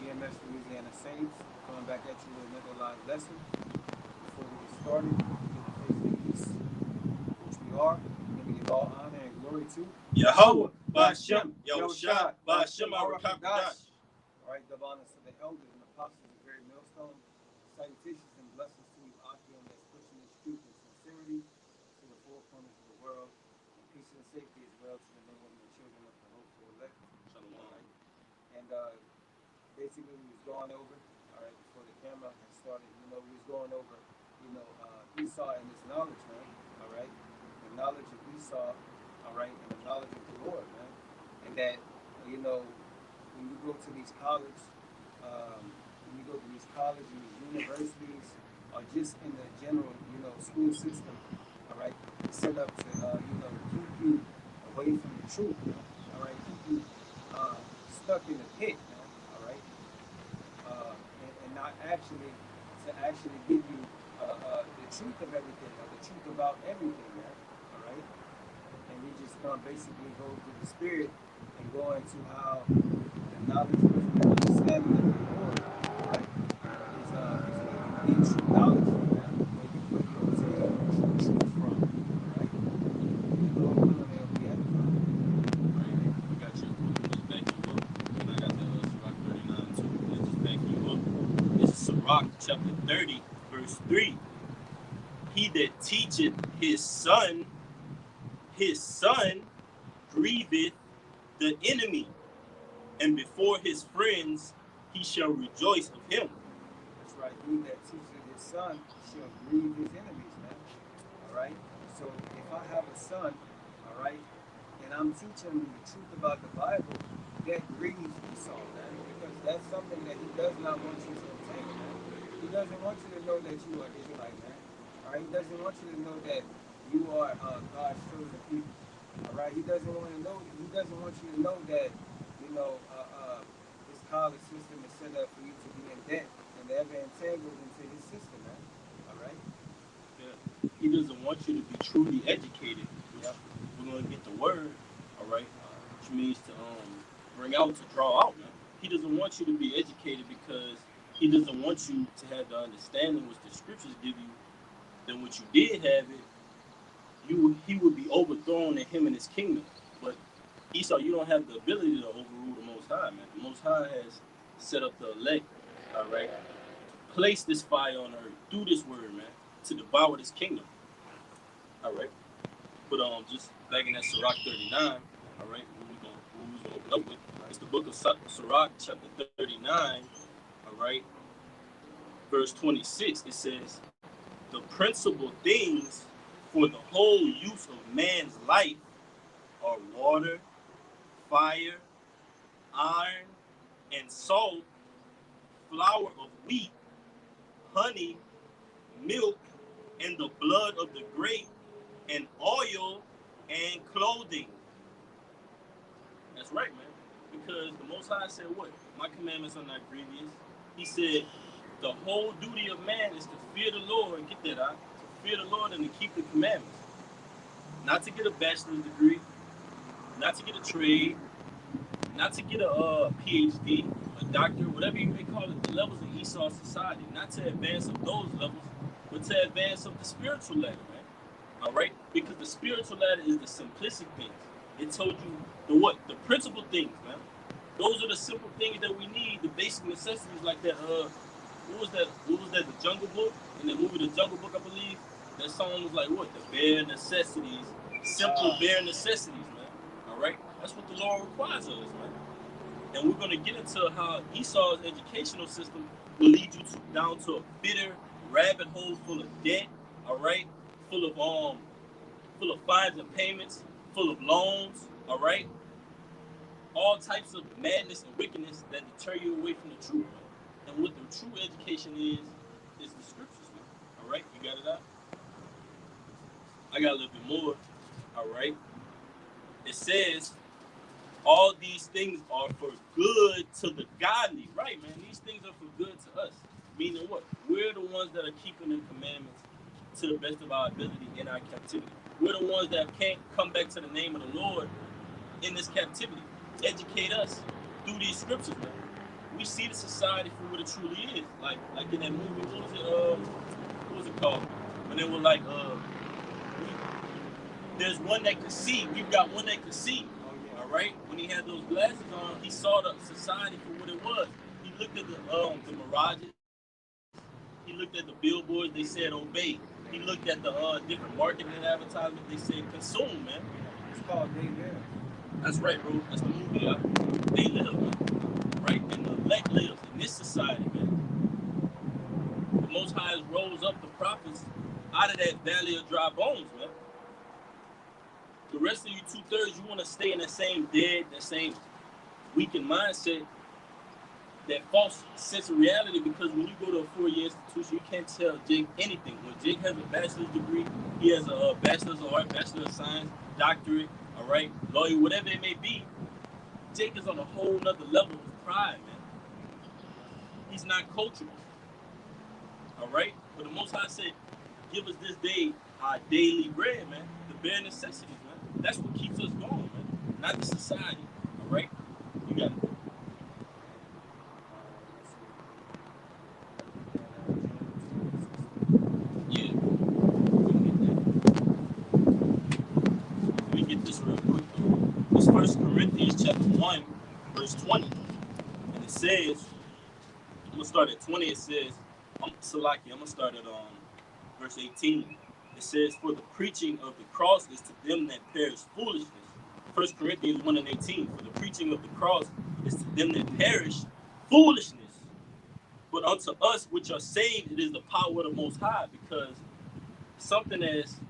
EMS Louisiana Saints, coming back at you with another live lesson. Before we get started, we give the face of peace, which we are, and we give all honor and glory to Yahweh, Bashem, Yahushua, Bashem, Arakakadash. All right, double honors to the elders and apostles of the great millstone. Salutations and blessings to you, Akim, that's pushing this truth and sincerity to the four corners of the world. And peace and safety as well to the men, women, and children of the hopeful elect. All right. And basically, we was going over, all right, before the camera had started, we was going over, Esau and his knowledge, man, all right? The knowledge of Esau, all right, and the knowledge of the Lord, man. And that, when you go to these college, and these universities, or just in the general, school system, all right, it's set up to, keep you away from the truth, man, all right, keep you stuck in the pit, man, all right, and not actually, to actually give you the truth of everything, or the truth about everything, man, all right, and we just basically go through the spirit and go into how the knowledge and understanding of the Lord, right, is where you get true knowledge from, man, where you obtain true truth from, right, and Lord willing, they'll be edified. Right. We got you. Just back you up. And I got that Sirach 39 too. Let's just back you up. This is Sirach chapter 30, verse 3. He that teacheth his son grieveth the enemy, and before his friends he shall rejoice of him. That's right. He that teaches his son shall grieve his enemies, man. All right. So if I have a son, all right, and I'm teaching him the truth about the Bible, that grieves Esau, man, because that's something that he does not want you to obtain, man. He doesn't want you to know that you are Israelite, man. All right. He doesn't want you to know that you are God's chosen people. All right. He doesn't want to know. He doesn't want you to know that this college system is set up for you to be in debt and ever entangled into his system, man. All right. Yeah. He doesn't want you to be truly educated. Yep. We're gonna get the word, all right, which means to bring out, to draw out, man. He doesn't want you to be educated because he doesn't want you to have the understanding which the scriptures give you. Then what you did have it, he would be overthrown in him and his kingdom. But Esau, you don't have the ability to overrule the Most High, man. The Most High has set up the elect, all right? Place this fire on earth through this word, man, to devour this kingdom, all right? But just back in that Sirach 39, all right, what we gonna open up with? It's the book of Sirach, chapter 39, all right, verse 26. It says, the principal things for the whole use of man's life are water, fire, iron, and salt, flour of wheat, honey, milk, and the blood of the grape, and oil, and clothing. That's right, man. Because the Most High said what? My commandments are not grievous. He said the whole duty of man is to fear the Lord, get that out, to fear the Lord and to keep the commandments. Not to get a bachelor's degree, not to get a trade, not to get a PhD, a doctor, whatever you may call it, the levels of Esau society, not to advance up those levels, but to advance up the spiritual ladder, man. All right? Because the spiritual ladder is the simplistic things. It told you the what? The principal things, man. Those are the simple things that we need, the basic necessities like that. What was that? The Jungle Book? In the movie The Jungle Book, I believe. That song was like what? The bare necessities, simple bare necessities, man. All right? That's what the Lord requires of us, man. And we're going to get into how Esau's educational system will lead you down to a bitter rabbit hole full of debt, all right? Full of fines and payments, full of loans, all right? All types of madness and wickedness that deter you away from the truth, man. And what the true education is the scriptures, man. All right? You got it out? I got a little bit more, all right? It says, all these things are for good to the godly. Right, man. These things are for good to us. Meaning what? We're the ones that are keeping the commandments to the best of our ability in our captivity. We're the ones that can't come back to the name of the Lord in this captivity. Educate us through these scriptures, man. We see the society for what it truly is. Like in that movie, what was it called? When they were like, we, there's one that could see. We've got one that could see. Oh yeah. All right. When he had those glasses on, he saw the society for what it was. He looked at the mirages. He looked at the billboards. They said obey. He looked at the different marketing and advertisements. They said consume, man. Yeah. It's called They Live. That's right, bro. That's the movie. They live, man. Right, and the elect lives in this society, man. The Most High rose up the prophets out of that valley of dry bones, man. The rest of you 2/3, you want to stay in that same dead, that same weakened mindset, that false sense of reality. Because when you go to a 4-year institution, you can't tell Jake anything. When Jake has a bachelor's degree, he has a bachelor's of art, bachelor of science, doctorate, all right, lawyer, whatever it may be. Jake is on a whole nother level of pride, man. He's not coachable, all right. But the Most High said, "Give us this day our daily bread, man. The bare necessities, man. That's what keeps us going, man. Not the society, all right. You got it. Yeah, we can get that. Let me get this real quick though. It's First Corinthians chapter 1, verse 20, and it says, I'm gonna start at 20. It says, I'm gonna start at verse 18. It says, "For the preaching of the cross is to them that perish foolishness." First Corinthians 1:18. "For the preaching of the cross is to them that perish foolishness, but unto us which are saved it is the power of the Most High." Because something that's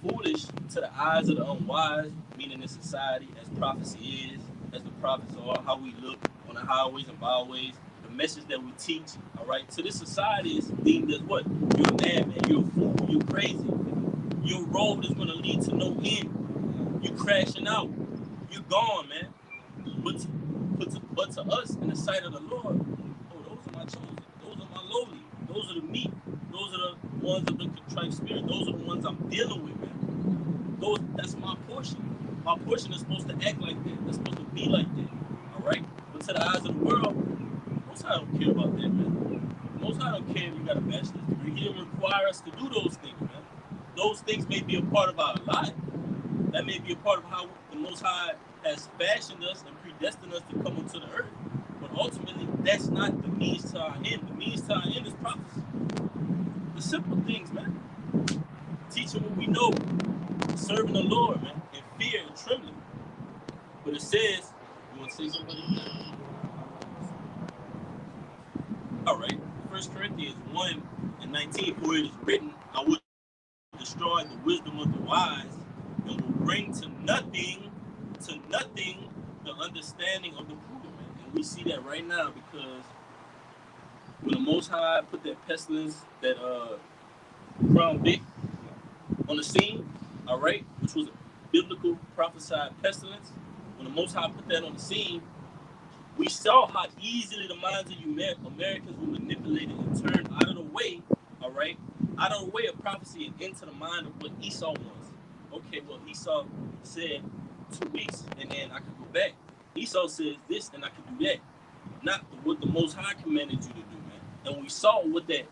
foolish to the eyes of the unwise, meaning in society, as prophecy is, as the prophets are, how we look on the highways and byways, the message that we teach, all right, to this society is deemed as what? You're a madman, you're a fool, you're crazy. Your road is going to lead to no end. You're crashing out. You're gone, man. But to us, in the sight of the Lord, oh, those are my chosen. Those are my lowly. Those are the meek. Those are the ones of the contrite spirit. Those are the ones I'm dealing with, man. That's my portion. My portion is supposed to act like that. That's supposed to be like that. All right? But to the eyes of the world, most High don't care about that, man. Most High don't care if you got a bachelor's degree. He didn't require us to do those things, man. Those things may be a part of our life. That may be a part of how the Most High has fashioned us and predestined us to come onto the earth. But ultimately, that's not the means to our end. The means to our end is prophecy. The simple things, man. Teaching what we know, serving the Lord, man, in fear and trembling. But it says, you want to say something? All right. First Corinthians 1:19. "For it is written, I will destroy the wisdom of the wise, and will bring to nothing the understanding of the prudent, man." And we see that right now because when the Most High put that pestilence, that crown big on the scene, all right, which was a biblical prophesied pestilence. When the Most High put that on the scene, we saw how easily the minds of you Americans were manipulated and turned out of the way, all right, out of the way of prophecy and into the mind of what Esau was. Okay, well, Esau said 2 weeks and then I could go back. Esau says this and I could do that. Not what the Most High commanded you to do, man. And we saw what that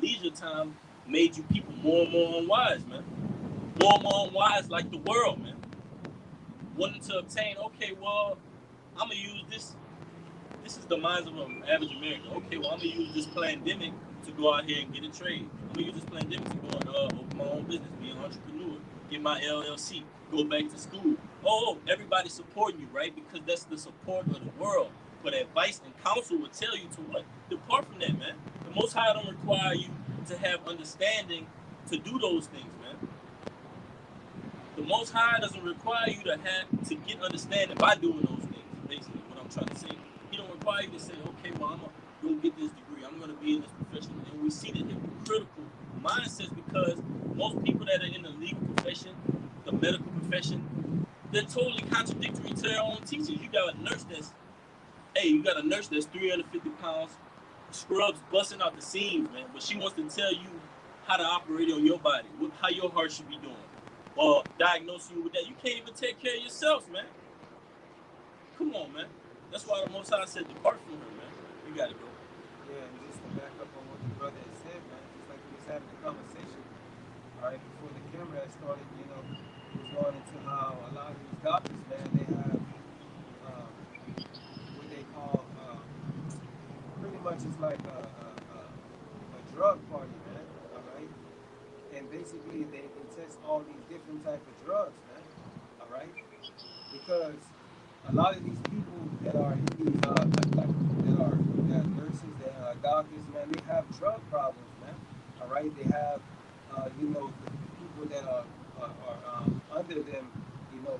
leisure time made you people more and more unwise, man. More and more unwise like the world, man. Wanting to obtain, okay, well, I'm gonna use this. This is the minds of an average American. Okay, well, I'm gonna use this pandemic to go out here and get a trade. I'm gonna use this pandemic to go and open my own business, be an entrepreneur, get my LLC, go back to school. Oh, everybody's supporting you, right? Because that's the support of the world. But advice and counsel would tell you to what? Depart from that, man. The Most High don't require you to have understanding to do those things, man. The Most High doesn't require you to get understanding by doing those things. Basically, what I'm trying to say, He don't require you to say, okay, well, I'm gonna get this degree. I'm gonna be in this profession, and we see the hypocritical mindsets because most people that are in the legal profession, the medical profession, they're totally contradictory to their own teachings. You got a nurse that's 350 pounds, scrubs busting out the seams, man, but she wants to tell you how to operate on your body, how your heart should be doing, or diagnose you with that. You can't even take care of yourself, man. Come on, man. That's why the Most High said, depart from her, man. You got it, bro. Yeah, and just to back up on what the brother had said, man, just like we was having a conversation, all right, before the camera had started, he was going into how a lot of these doctors, man, they have what they call pretty much it's like a drug party, man, all right? And basically they test all these different type of drugs, man, all right? Because a lot of these people that are in these that are nurses, that are doctors, man, they have drug problems, man. All right, they have the people that are under them,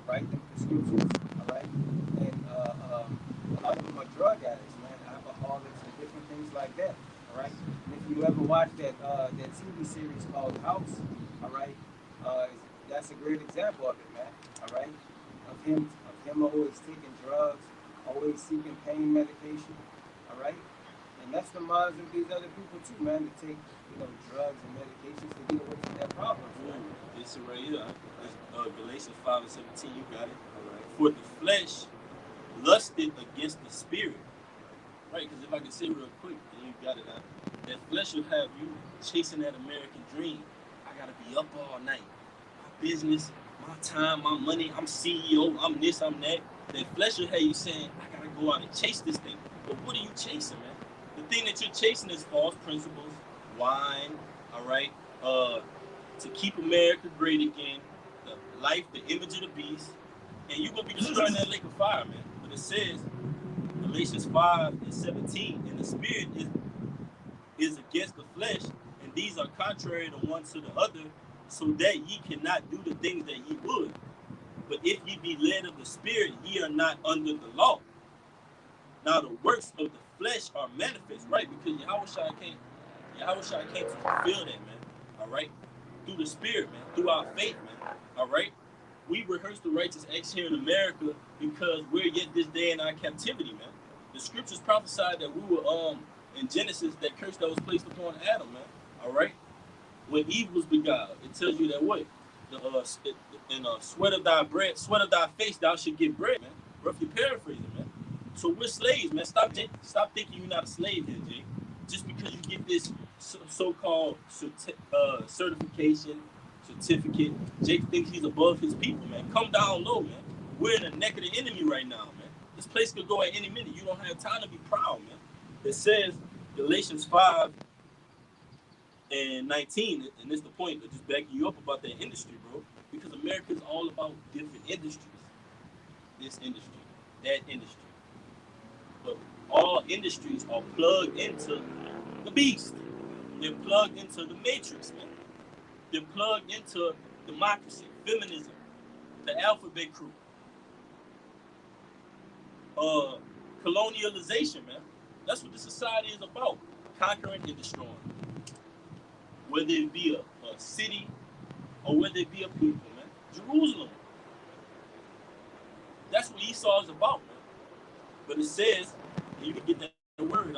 write them prescriptions. All right, and a lot of them are drug addicts, man, alcoholics and different things like that. All right, and if you ever watch that TV series called House, all right, uh, that's a great example of it, man. All right, of him always taking drugs, always seeking pain medication. All right, and that's the minds of these other people too, man. To take drugs and medications to get away from their problems, man. It's right here. It's, Galatians 5:17. You got it. For the flesh lusted against the spirit. Right? Because if I can say real quick, and you got it out, that flesh will have you chasing that American dream. I gotta be up all night. My business, my time, my money. I'm CEO. I'm this. I'm that. That flesh will have you saying, I gotta go out and chase this thing. But what are you chasing, man? The thing that you're chasing is false principles, wine. All right. To keep America great again, the life, the image of the beast, and you're gonna be destroying that lake of fire, man. But it says Galatians 5:17, and the spirit is against the flesh, and these are contrary the one to the other, so that ye cannot do the things that ye would. But if ye be led of the spirit, ye are not under the law. Now the works of the flesh are manifest, right? Because Yahweh came to fulfill that, man. All right? Through the spirit, man. Through our faith, man. All right? We rehearse the righteous acts here in America because we're yet this day in our captivity, man. The scriptures prophesied that we were in Genesis, that curse that was placed upon Adam, man. All right? When Eve was beguiled, it tells you that what? In sweat of thy bread, sweat of thy face, thou should get bread, man. Roughly paraphrasing, man. So we're slaves, man. Stop thinking you're not a slave here, Jay. Just because you get this so-called certification, certificate, Jake thinks he's above his people, man. Come down low, man. We're in the neck of the enemy right now, man. This place could go at any minute. You don't have time to be proud, man. It says Galatians 5:19, and it's the point of just backing you up about that industry, bro. Because America is all about different industries. This industry, that industry. But all industries are plugged into the beast. They're plugged into the matrix, man. They're plugged into democracy, feminism, the alphabet crew, uh, colonialization, man. That's what the society is about. Conquering and destroying. Whether it be a city or whether it be a people, man. Jerusalem. That's what Esau is about, man. But it says, and you can get that word,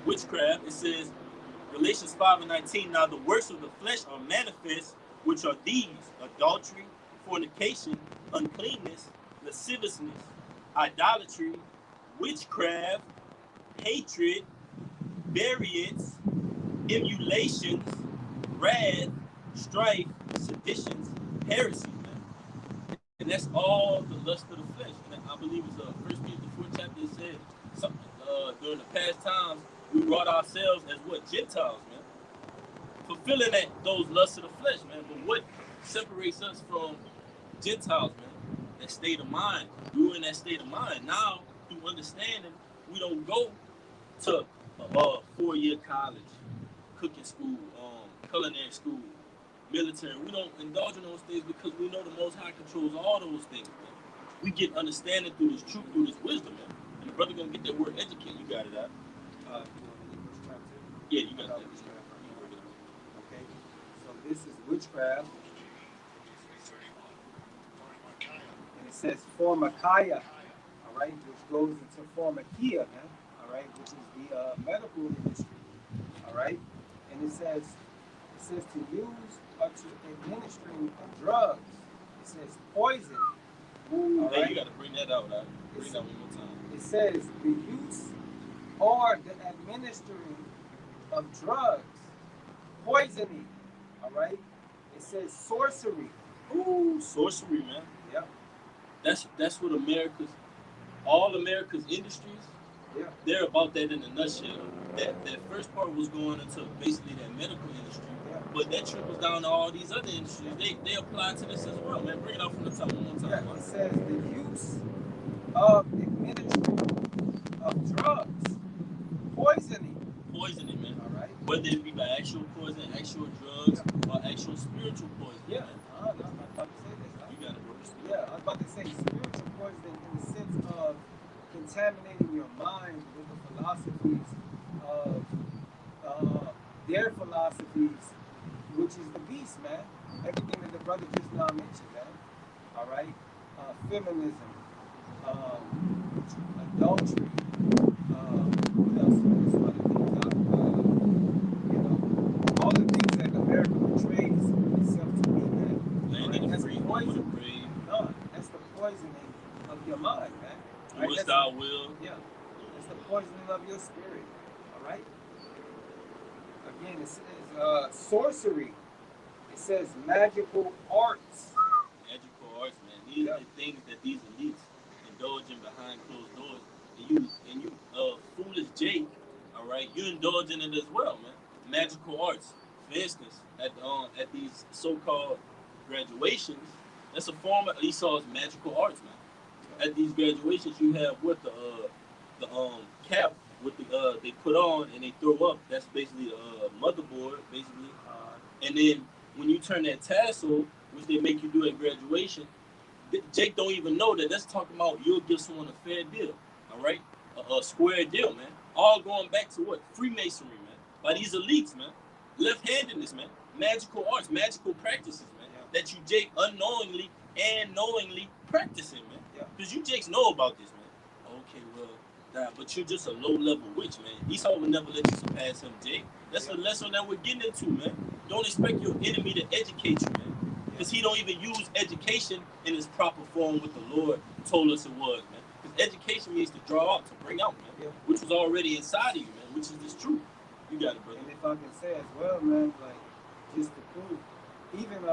witchcraft, it says, Galatians 5:19, now the works of the flesh are manifest, which are these: adultery, fornication, uncleanness, lasciviousness, idolatry, witchcraft, hatred, variance, emulations, wrath, strife, seditions, heresies, man. And that's all the lust of the flesh. And I believe it's 1 Peter 4 chapter. It said something during the past times we brought ourselves as what? Gentiles, man. Fulfilling those lusts of the flesh, man. But what separates us from Gentiles, man? That state of mind. We were in that state of mind. Now, through understanding, we don't go to a 4-year college, cooking school, culinary school, military. We don't indulge in those things because we know the Most High controls all those things, man. We get understanding through this truth, through this wisdom, man. And the brother gonna get that word educate. You got it out. Yeah, you got that. Okay, so this is witchcraft, and it says pharmakia, all right, which goes into pharmakia, man, all right, which is the medical industry, all right, and it says to use or to administering of drugs. It says poison. Ooh, hey, right? You got to bring that out, right? Bring that one more time. It says the use or the administering of drugs, poisoning. All right. It says sorcery. Ooh, sorcery, man. Yep. That's what all America's industries, Yeah. they're about that in a nutshell. That first part was going into basically that medical industry, Yeah. but that trickles down to all these other industries. They apply to this as well, man. Bring it out from the top one more Yeah. time, man. It says the use of administering of drugs, poisoning. Poisoning, man. All right. Whether it be by actual poison, actual drugs, Yeah. or actual spiritual poison, Yeah. man. No, I'm about to say this. Huh? You got it, bro. Yeah, I was about to say spiritual poisoning in the sense of contaminating your mind with the philosophies of their philosophies, which is the beast, man. Everything that the brother just now mentioned, man. All right, feminism, adultery. What else? Some other things. You know, all the things that America portrays itself to be, man. All Land right, of the that's free, home of the poison. brave. No, that's the poisoning of your mind, man. Do Right? as That's thou will. yeah. That's the poisoning of your spirit. All right. Again, it says sorcery. It says magical arts. Magical arts, man. These Yeah. are the things that these elites indulge in behind closed doors. And you, foolish Jake, all right, you indulge in it as well, man. Magical arts. For instance, at these so-called graduations, that's a form of Esau's magical arts, man. At these graduations, you have what the cap with they put on and they throw up. That's basically the motherboard, basically. And then when you turn that tassel, which they make you do at graduation, Jake don't even know that that's talking about you'll give someone a fair deal, all right, a square deal, man. All going back to what Freemasonry, man, by these elites, man, left-handedness, man, magical arts, magical practices, man, that you Jake unknowingly and knowingly practicing, man, because you Jakes know about this, man. Okay, well, but you're just a low-level witch, man. Esau would never let you surpass him, Jake. That's the lesson that we're getting into, man. Don't expect your enemy to educate you, man. Because he don't even use education in its proper form what the Lord told us it was, man. Because education means to draw out, to bring out, man. Which was already inside of you, man. Which is this truth. You got it, brother. And if I can say as well, man, like just to prove, even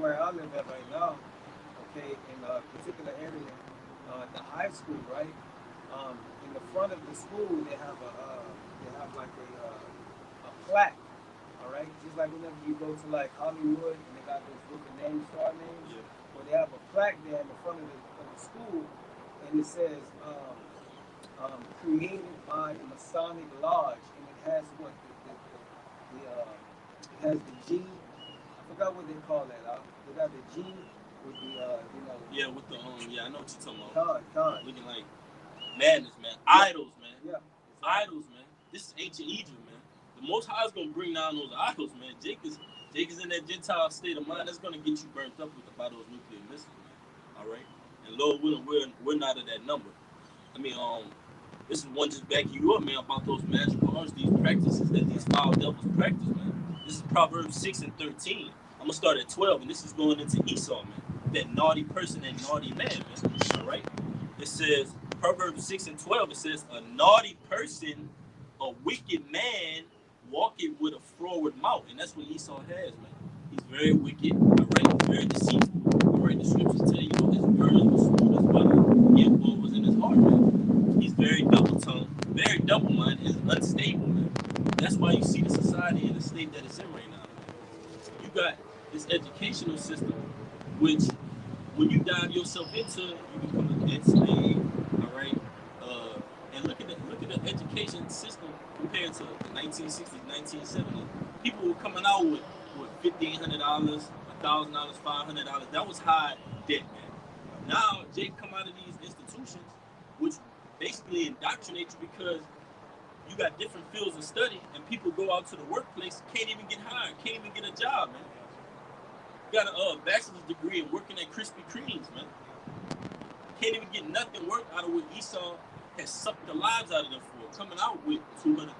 where I live at right now, okay, in a particular area, the high school, right? In the front of the school, they have like a plaque, all right. Just like whenever you go to like Hollywood and they got those different names, star names, well, they have a plaque there in the front of the school, and it says created by the Masonic Lodge, and it has what it has the G. I forgot what they call that. They got the G with the. Yeah, with the yeah, I know what you're talking about. Con. Looking like madness, man. Idols, man. Yeah. Exactly. Idols, man. This is ancient Egypt, man. The Most High is gonna bring down those idols, man. Jake is in that Gentile state of mind that's gonna get you burnt up by those nuclear missiles, man. All right, and Lord willing, we're not of that number. I mean, this is one just backing you up, man, about those magical arts, these practices that these foul devils practice, man. This is Proverbs 6:13. I'm gonna start at 12, and this is going into Esau, man. That naughty person, that naughty man, man. All right. It says Proverbs 6:12. It says a naughty person, a wicked man, walking with a froward mouth, and that's what Esau has, man. He's very wicked. All right. He's very deceitful. All right. The scriptures tell you, his words were smooth as butter, yet what was in his heart, man. He's very double-tongued, very double-minded, and unstable, man. That's why you see the society in the state that it's in right now, man. You got this educational system, which when you dive yourself into it, you become an enslaved, all right? And look at the education system compared to the 1960s, 1970s. People were coming out with $1,500, $1,000, $500. That was high debt, man. Now Jake come out of these institutions, which basically indoctrinate you because you got different fields of study, and people go out to the workplace, can't even get hired, can't even get a job, man. Got a bachelor's degree and working at Krispy Kremes, man. Can't even get nothing work out of what Esau has sucked the lives out of them for. Coming out with $200,000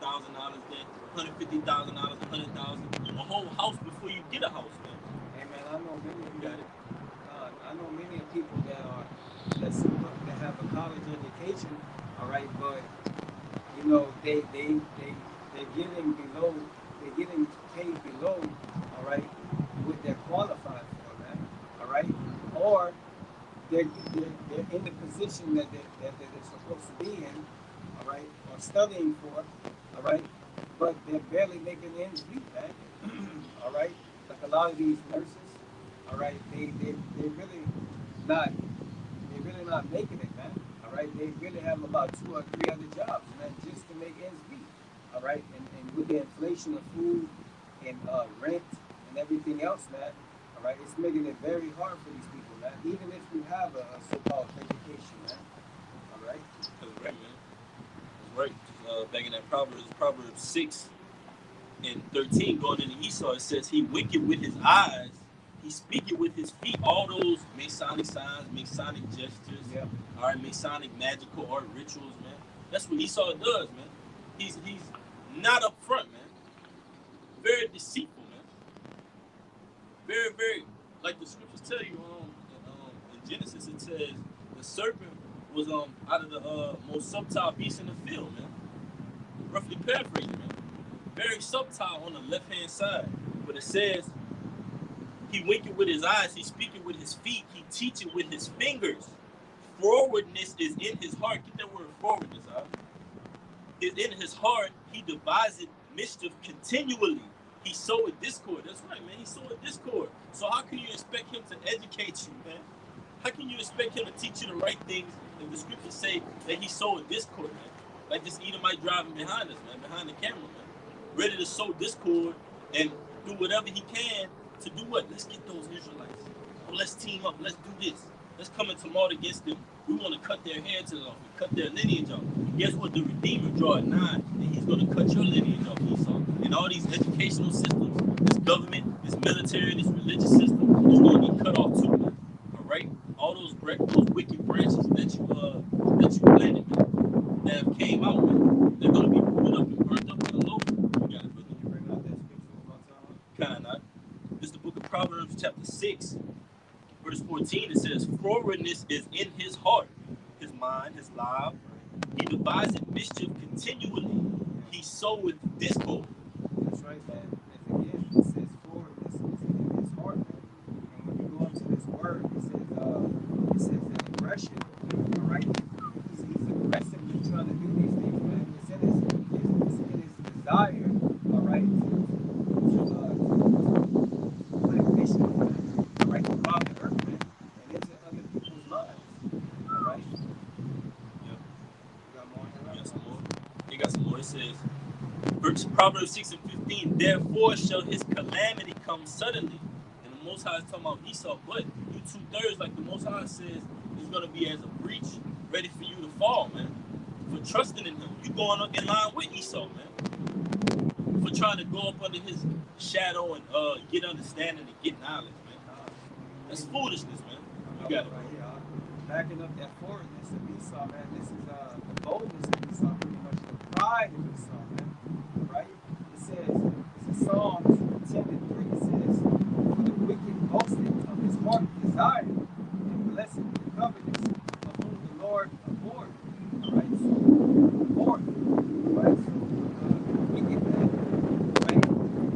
debt, $150,000, $100,000, a whole house before you get a house, man. Hey man, I know many of you. I know many people that have a college education, all right, but you know they're getting below, they're getting paid below, all right, what they're qualified for, man, all right, or they're in the position that they're supposed to be in, all right, or studying for, all right, but they're barely making ends meet, man. All right, like a lot of these nurses, all right, they really not they're really not making it, man. All right, they really have about two or three other jobs, man, just to make ends meet. All right, and with the inflation of food and rent and everything else, man. All right, it's making it very hard for these people, man. Even if you have a so-called education, man. All right. That's right, man. That's right. Back in that Proverbs 6:13, going into Esau, it says, "He winketh with his eyes, he speaketh with his feet." All those Masonic signs, Masonic gestures, Yeah. all right, Masonic magical art rituals, man. That's what Esau does, man. He's not upfront, man. Very deceitful, man. Very, very, like the scriptures tell you, in Genesis it says the serpent was out of the most subtle beast in the field, man. Roughly paraphrasing, man. Very subtle on the left hand side, but it says he winketh with his eyes, he speaketh with his feet, he teacheth with his fingers. Forwardness is in his heart. Get that word forwardness out. Is in his heart. He deviseth mischief continually. He soweth discord. That's right, man. He soweth discord. So how can you expect him to educate you, man? How can you expect him to teach you the right things if the scriptures say that he sowed discord, man? Like this Edomite driving behind us, man, behind the camera, man. Ready to sow discord and do whatever he can to do what? Let's get those Israelites. Oh, let's team up. Let's do this. Let's come into mart against them. We want to cut their heads off. Cut their lineage off. Guess what? The Redeemer draw a nine, and he's going to cut your lineage off, Esau. And all these educational systems, this government, this military, this religious system, is going to be cut off too, man. All right? All those wicked branches that you planted, man, that have came out, man, they're going to be put up and burnt up to the Lord. You got it, brother. Can you bring out that scripture one more time? Kind of not. This is the book of Proverbs, chapter 6, verse 14. It says, "Forwardness is in his heart, his mind, his life. He deviseth mischief continually. He soweth discord." That's right, man. And again, it says forwardness is in his heart, man. And when you go into this word, it says that aggression, all right? He's aggressively trying to do these things, man. It's in his desire, all right, to put mischief, man, all right, throughout the earth, man, and into other people's lives, all right? Yeah, You got more you here? got some more. You got some more. It says, Proverbs 6:15, "Therefore shall his calamity come suddenly." And the Most High is talking about Esau, but you 2/3, like the Most High says, is going to be as a breach, ready for you to fall, man. For trusting in him. You going up in line with Esau, man. For trying to go up under his shadow and get understanding and get knowledge, man. That's foolishness, man. You got it, Right bro. here, backing up that forwardness of Esau, man. This is the boldness of Esau, pretty much the pride of Esau, man. Right? It says, this is Psalms 10:3. It says, "For the wicked boasted of his heart desire, and blessed the covetous, of whom the Lord abhorred." All right, so abhorred. All right, so wicked, man. Right?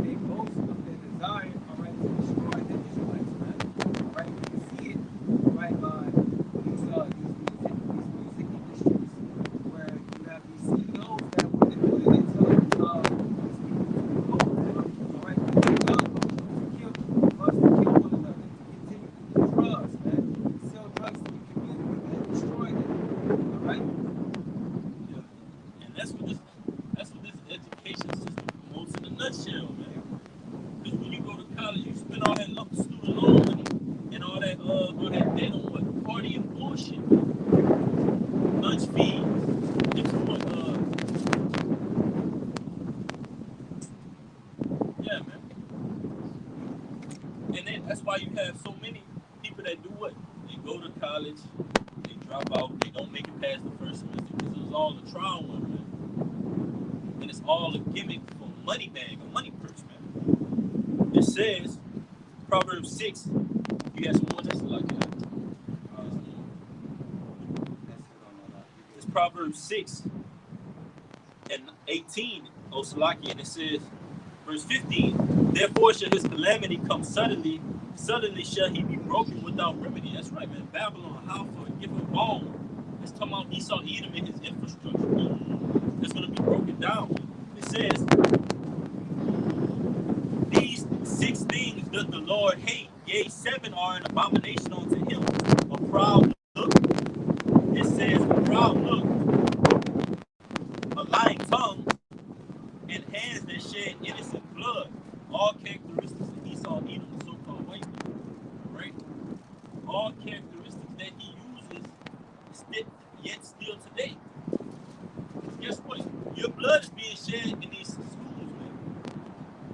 They boast of their desire, all right, to destroy the Israelites, man. All right, you can see it, right, by these music industries, where you have these CEOs that what they tell these people to go, man. All right, they tell them to kill, lust to kill one another, to continue to do drugs, man, to sell drugs to the community, man, destroy them. All right. Yeah. And that's what this education system promotes in a nutshell, man. Because when you go to college, you spend all that student loan money and all that debt on what? Party and bullshit. Lunch fees. Different, yeah, man. And then that's why you have so many people that do what? They go to college, they drop out, they don't make it past the first semester because it was all a trial one, man. And it's all a gimmick for money bag, a money purse, man. It says, Proverbs 6, you got some more that's like that. That's it on that. It's Proverbs 6 and 18, Osalaki, and it says, verse 15, therefore shall his calamity come suddenly, suddenly shall he be broken without remedy. That's right, man. Babylon, how for give a bone. It's talking about Esau Edom and his infrastructure, man. It's going to be broken down. It says, these 6 things doth the Lord hate, yea, 7 are an abomination unto him. A proud look, it says, a proud look, a lying tongue, and hands that shed innocent blood. All characteristics of Esau Edom, the so-called white man, right? All characteristics that he uses yet still today. Guess what? Your blood is being shed in these schools, man.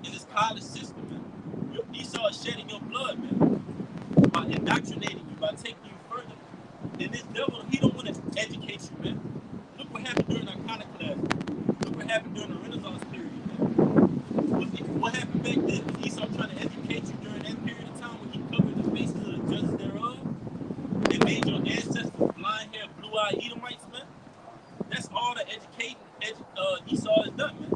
In this college system, man. Esau is shedding your blood, man. By indoctrinating you, by taking you further. And this devil, he don't want to educate you, man. Look what happened during narcotic class. Look what happened during the Renaissance period, man. What happened back then? Was Esau trying to educate you during that period of time when he covered the faces of the judges thereof? They made your ancestors blind-haired, blue-eyed Edomites, man. That's all the educating Esau has done, man.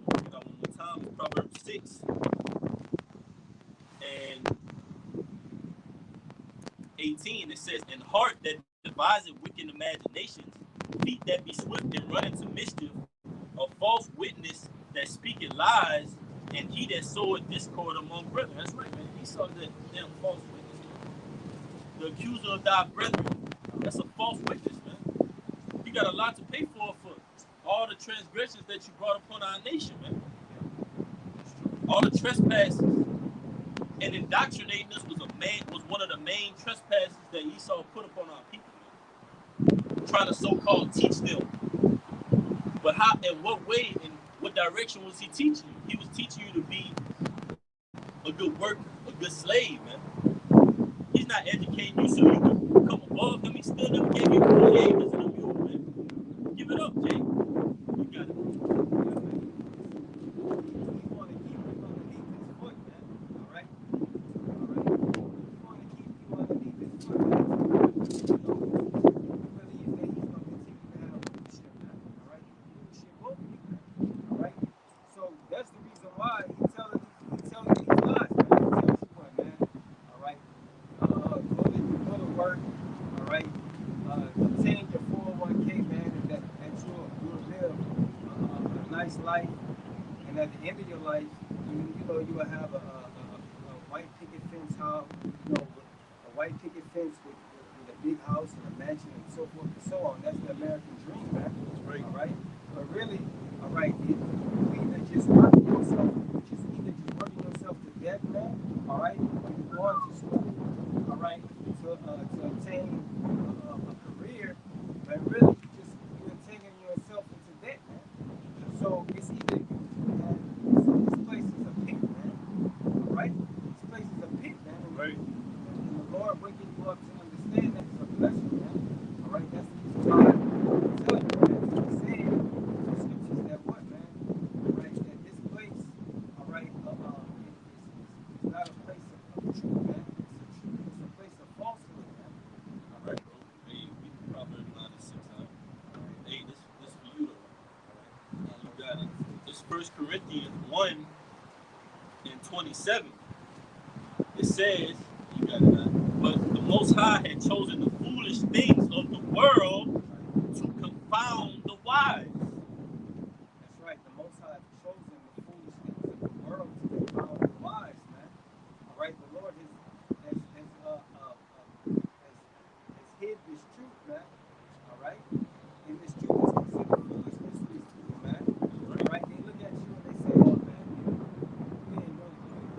One more time, Proverbs 6 and 18, it says, "In heart that deviseth wicked imaginations, feet that be swift and run into mischief, a false witness that speaketh lies, and he that soweth discord among brethren." That's right, man. He saw that damn false witness. The accuser of thy brethren. That's a false witness, man. You got a lot to pay for all the transgressions that you brought upon our nation, man. All the trespasses. And indoctrinating us was one of the main trespasses that Esau put upon our people, man. Trying to so-called teach them. But how, in what way, in what direction was he teaching you? He was teaching you to be a good worker, a good slave, man. He's not educating you so you can come above him. He still never gave you 40 acres and a mule, man. Give it up, Jay. You got it. Life, and at the end of your life, you will have a white picket fence house, a white picket fence with a big house and a mansion and so forth and so on. That's the American dream, man. Right. All right, but really, all right, you either just working yourself, working yourself to death, man. All right, you're going to school, all right, to obtain a career, but really, you're taking yourself into debt, man. So it's either this place is a pit, man. All right? This place is a pit, man. Right. And the Lord waking you up to understand that it's a blessing, man. All right? That's the reason why I tell you, man. He's saying in the scriptures that what, man? All right? That this place, all right, is not a place of truth, man. It's a place of falsehood, man. All right? Hey, we can probably line this 6 out. Hey, this for you, though. You got it. This First Corinthians 1 and 27. It says, you got it, man. But the Most High had chosen the foolish things of the world to confound the wise. That's right. The Most High has chosen the foolish things of the world to confound the wise, man. All right. The Lord has hid this truth, man. All right. And this truth is considered foolishness to these people, man. All right. They look at you and they say, "Oh, man, you ain't really good."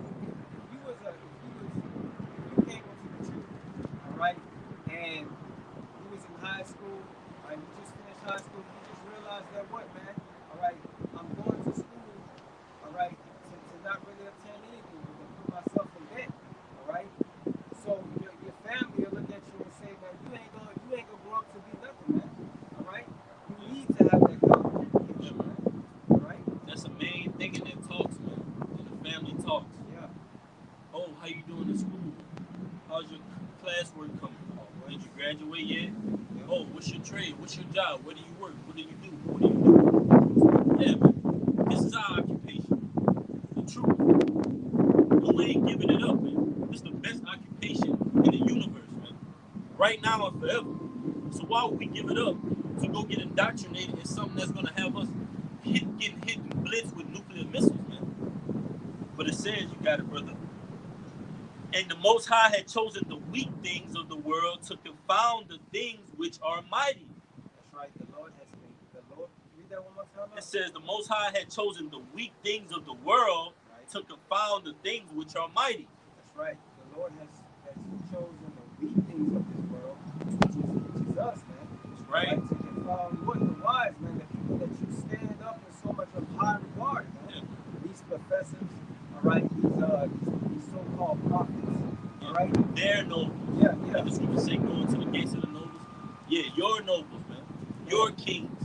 If you came into the truth, all right, and you was in high school, right? You just finished high school. You just realized that what, man? All right, I'm going to school, all right, to how you doing in school? How's your classwork coming? Did you graduate yet? Oh, what's your trade? What's your job? Where do you work? What do you do? What do you do? Yeah, man. This is our occupation. The truth. And we ain't giving it up, man. It's the best occupation in the universe, man. Right now and forever. So why would we give it up to go get indoctrinated in something that's gonna have us getting hit and blitzed with nuclear missiles, man? But it says you got it, brother. And the Most High had chosen the weak things of the world to confound the things which are mighty. That's right. The Lord has been. The Lord. Read that one more time. It says the Most High had chosen the weak things of the world to confound the things which are mighty. That's right. The Lord has chosen the weak things of this world, which is us, man. That's right. To confound what? The wise, man. The people that you stand up in so much of high regard, man. Yeah. These professors, all right. These so-called prophets, all right. They're nobles. Yeah. Like the scripture say, going to the gates of the nobles. Yeah, your nobles, man. Your kings.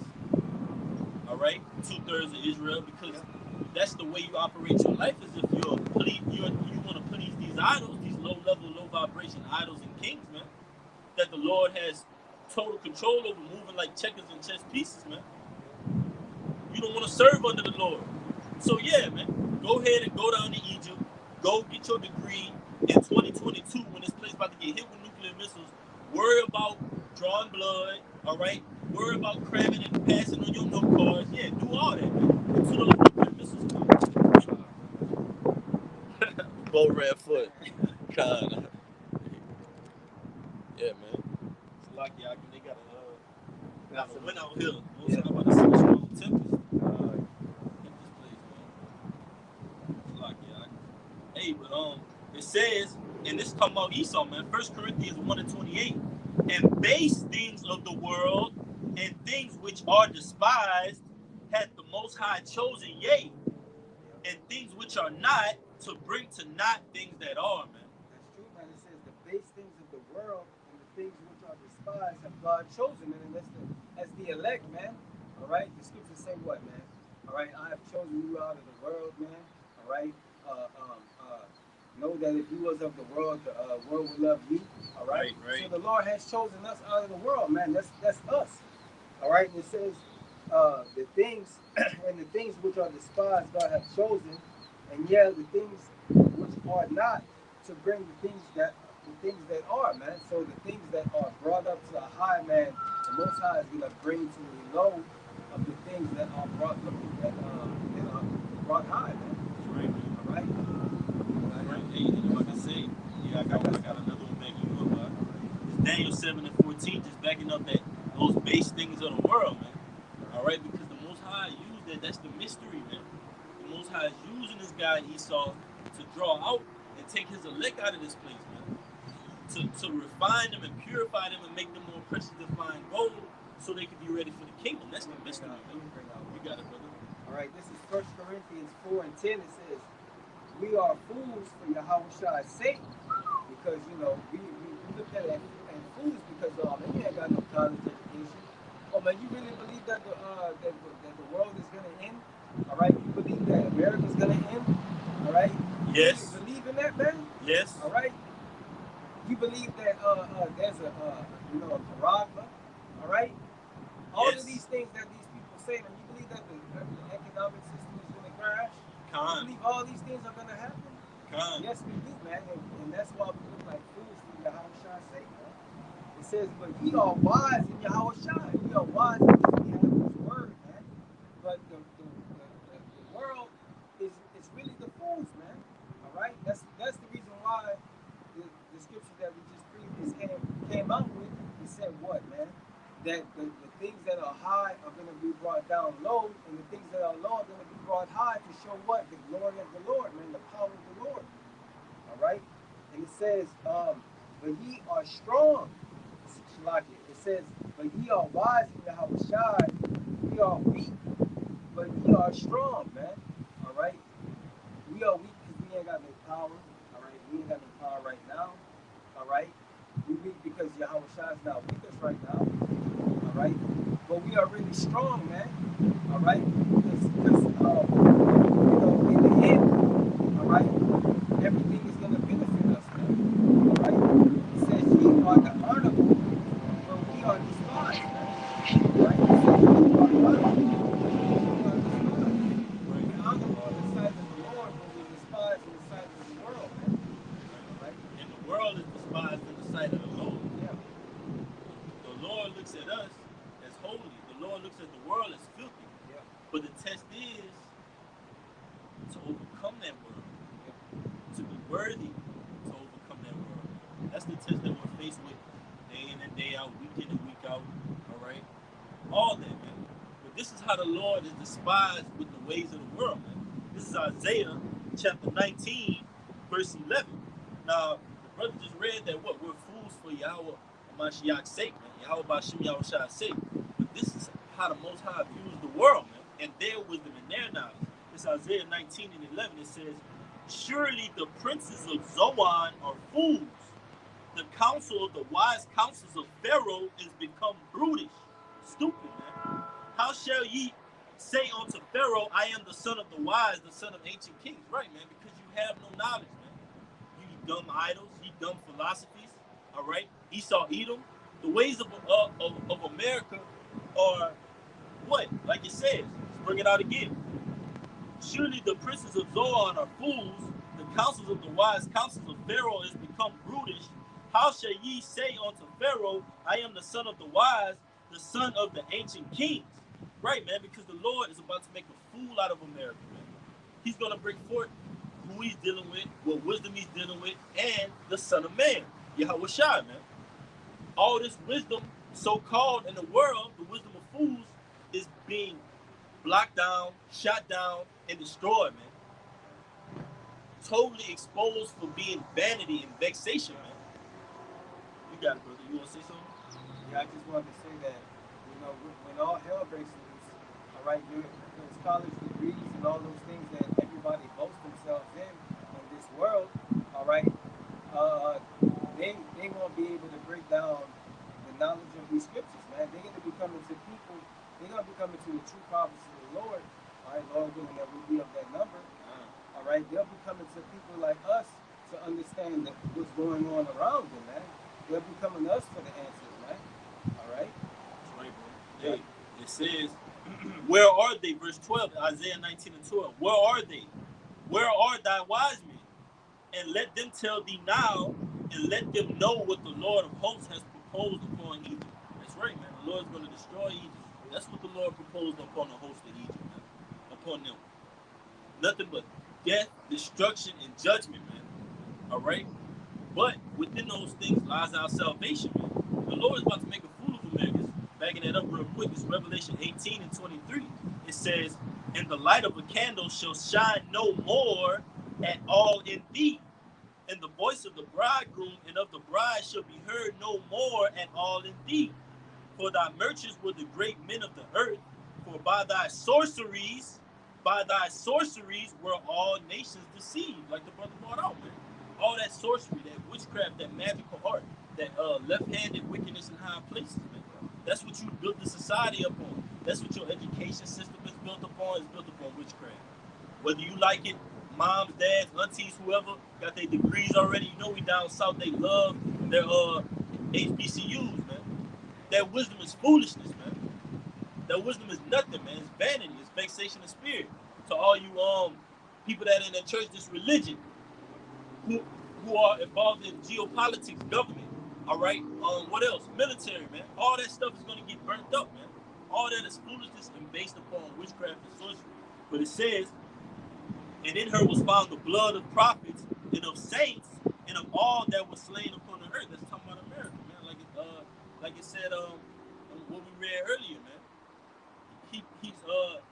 All right, 2/3 of Israel, because that's the way you operate your life. Is if you want to please these idols, these low-level, low-vibration idols and kings, man. That the Lord has total control over, moving like checkers and chess pieces, man. You don't want to serve under the Lord. So yeah, man, go ahead and go down to Egypt. Go get your degree in 2022 when this place about to get hit with nuclear missiles. Worry about drawing blood, all right? Worry about cramming and passing on your note cards. Yeah, do all that, man. Until those nuclear missiles come. Bow red foot. Kinda. Yeah, man. It's like yeah, they got a win out here. Most of about to see a strong tempest. This place, man. It's like yeah. Hey, but it says, and this talking about Esau, man. 1 Corinthians 1:28. And base things of the world and things which are despised hath the Most High chosen, yea, and things which are not, to bring to naught things that are, man. That's true, man. It says the base things of the world and the things which are despised have God chosen, and that's the elect, man. All right. The scriptures say what, man? All right. I have chosen you out of the world, man. All right. Know that if you was of the world would love you. All right. Right. So the Lord has chosen us out of the world, man. That's us. All right. And it says the things and the things which are despised God have chosen, and yeah, the things which are not, to bring the things that are, man. So the things that are brought up to a high, man, the Most High is gonna bring to the low of the things that are brought high, man. That's right, man. All right. Hey, like I say, yeah, I got another one backing you up. It's Daniel 7:14, just backing up that those base things of the world, man. All right, because the Most High used that. That's the mystery, man. The Most High is using this guy Esau to draw out and take his elect out of this place, man. To refine them and purify them and make them more precious to fine gold, so they can be ready for the kingdom. That's the mystery, man. You got it, brother. All right. This is 1 Corinthians 4:10. It says, we are fools for Yahweh's sake, because we look at it and fools because man, you ain't got no college education. Oh man, you really believe that the world is gonna end? All right, you believe that America's gonna end? All right. Yes. You believe in that, man? Yes. All right. You believe that there's a paragma? All right. All of these things that these people say, man, you believe that the economic system is gonna crash? You believe all these things are going to happen? Yes, we do, man. And that's why we look like fools for Yahweh's sake, man. It says, but ye are wise in Yahweh. We are wise because we have his word, man. But the world is really the fools, man. All right? That's the reason why the scripture that we just previously came out with, it said what, man? That the things that are high are going to be brought down low, and the things that are low are going to be brought high to show what? The glory of the Lord, man, the power of the Lord. All right? And it says, but ye are strong. It says, but ye are wise in Yahweh. We are weak, but ye are strong, man. All right? We are weak because we ain't got no power. All right? We ain't got no power right now. All right? We weak because Yahweh is not with us right now. All right, but we are really strong, man. All right, because in the end, all right, everything is gonna benefit worthy to overcome that world. That's the test that we're faced with day in and day out, week in and week out. All right, all that, man. But this is how the Lord is despised with the ways of the world, man. This is Isaiah chapter 19, verse 11. Now, the brother just read that what we're fools for Yahweh Mashiach's sake, man. Yahweh Bashim Yahweh Shai's sake. But this is how the Most High views the world, man, and their wisdom and their knowledge. It's Isaiah 19 and 11. It says, surely the princes of Zoan are fools. The counsel of the wise counsels of Pharaoh is become brutish. Stupid, man. How shall ye say unto Pharaoh, I am the son of the wise, the son of ancient kings? Right, man, because you have no knowledge, man. You dumb idols, you dumb philosophies, all right? Esau, Edom. The ways of America are what? Like it says, let's bring it out again. Surely the princes of Zoan are fools, the counsels of the wise counsels of Pharaoh is become brutish. How shall ye say unto Pharaoh, I am the son of the wise, the son of the ancient kings? Right, man, because the Lord is about to make a fool out of America, man. He's going to bring forth who he's dealing with, what wisdom he's dealing with, and the Son of Man, Yahweh Shai, man. All this wisdom, so called in the world, the wisdom of fools, is being blocked down, shot down, and destroyed, man. Totally exposed for being vanity and vexation, man. You got it, brother. You want to say something? Yeah, I just wanted to say that, when all hell breaks loose, all right, those college degrees and all those things that everybody boasts themselves in this world, all right, uh, they won't be able to break down the knowledge of these scriptures, man. They're going to be coming to people, they're going to be coming to the true prophets of the Lord, all right, Lord willing that we be of that number, all right. They'll be coming to people like us to understand what's going on around them, man. They'll be coming to us for the answers, man. All right. That's right, bro. Hey, it says, where are they? Verse 12, Isaiah 19 and 12. Where are they? Where are thy wise men? And let them tell thee now, and let them know what the Lord of hosts has proposed upon Egypt. That's right, man. The Lord's going to destroy Egypt. That's what the Lord proposed upon the host of Egypt, man. Upon them. Nothing but death, destruction, and judgment, man. All right? But within those things lies our salvation, man. The Lord is about to make a fool of Americans. Backing that up real quick, it's Revelation 18 and 23. It says, and the light of a candle shall shine no more at all in thee, and the voice of the bridegroom and of the bride shall be heard no more at all in thee. For thy merchants were the great men of the earth, for by thy sorceries were all nations deceived. Like the brother brought out, man. All that sorcery, that witchcraft, that magical art, that left-handed wickedness in high places, man. That's what you built the society upon. That's what your education system is built upon. It's built upon witchcraft. Whether you like it, moms, dads, aunties, whoever got their degrees already. You know we down south. They love their HBCUs, man. That wisdom is foolishness, man. That wisdom is nothing, man. It's vanity. It's vexation of spirit. To all you people that in the church, this religion, who who are involved in geopolitics, government. All right. What else? Military, man. All that stuff is gonna get burnt up, man. All that is foolishness and based upon witchcraft and sorcery. But it says, and in her was found the blood of prophets and of saints and of all that was slain upon the earth. That's talking about America, man. Like it said, what we read earlier, man. He's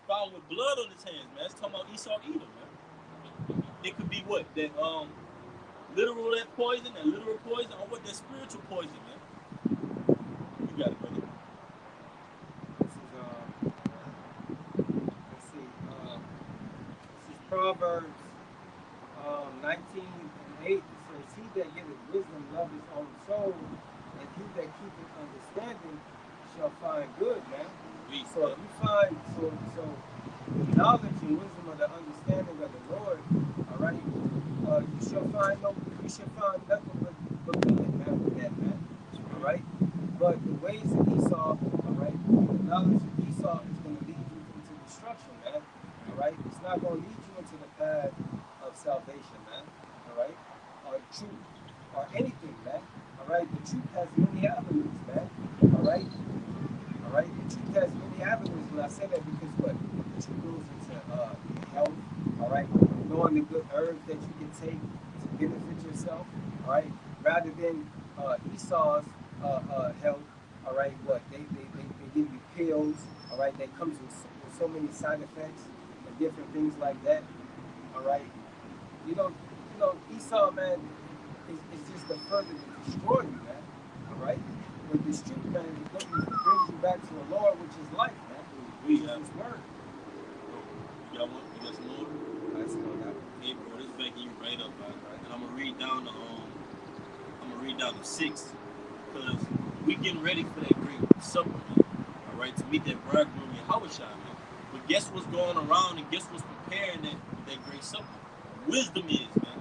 found with blood on his hands, man. That's talking about Esau, Edom, man. It could be what that literal that poison, that literal poison, or what that spiritual poison, man. You got it, brother. This is let's see. This is Proverbs 19 and 8. It says, "He that getteth wisdom loveth his own soul, and he that keepeth understanding shall find good." Man. Peace, So if you find so the knowledge and wisdom of the understanding of the Lord, all right, you shall find nothing but good, man, with that, man. All right. But the ways of Esau, all right, the knowledge of Esau is going to lead you into destruction, man. All right. It's not going to lead you into the path of salvation, man. All right. Or truth, or anything, man. All right. The truth has many avenues, man. All right. All right, the truth has many avenues. When I say that, because what? The truth goes into health. All right, knowing the good herbs that you can take to to benefit yourself, all right, rather than Esau's health, all right, they give you pills, all right, that comes with so many side effects and different things like that, all right. Esau, man, is just a further to destroy you, man, all right. But this truth, man, brings you back to the Lord, which is life, man, which is His word. You got one? You got some more? That's all that. Hey, bro, this backing you right up, right? And I'm gonna read down the six, because we getting ready for that great supper, man. All right, to meet that bridegroom in Hawashai, man. But guess what's going around, and guess what's preparing that great supper? Wisdom is, man.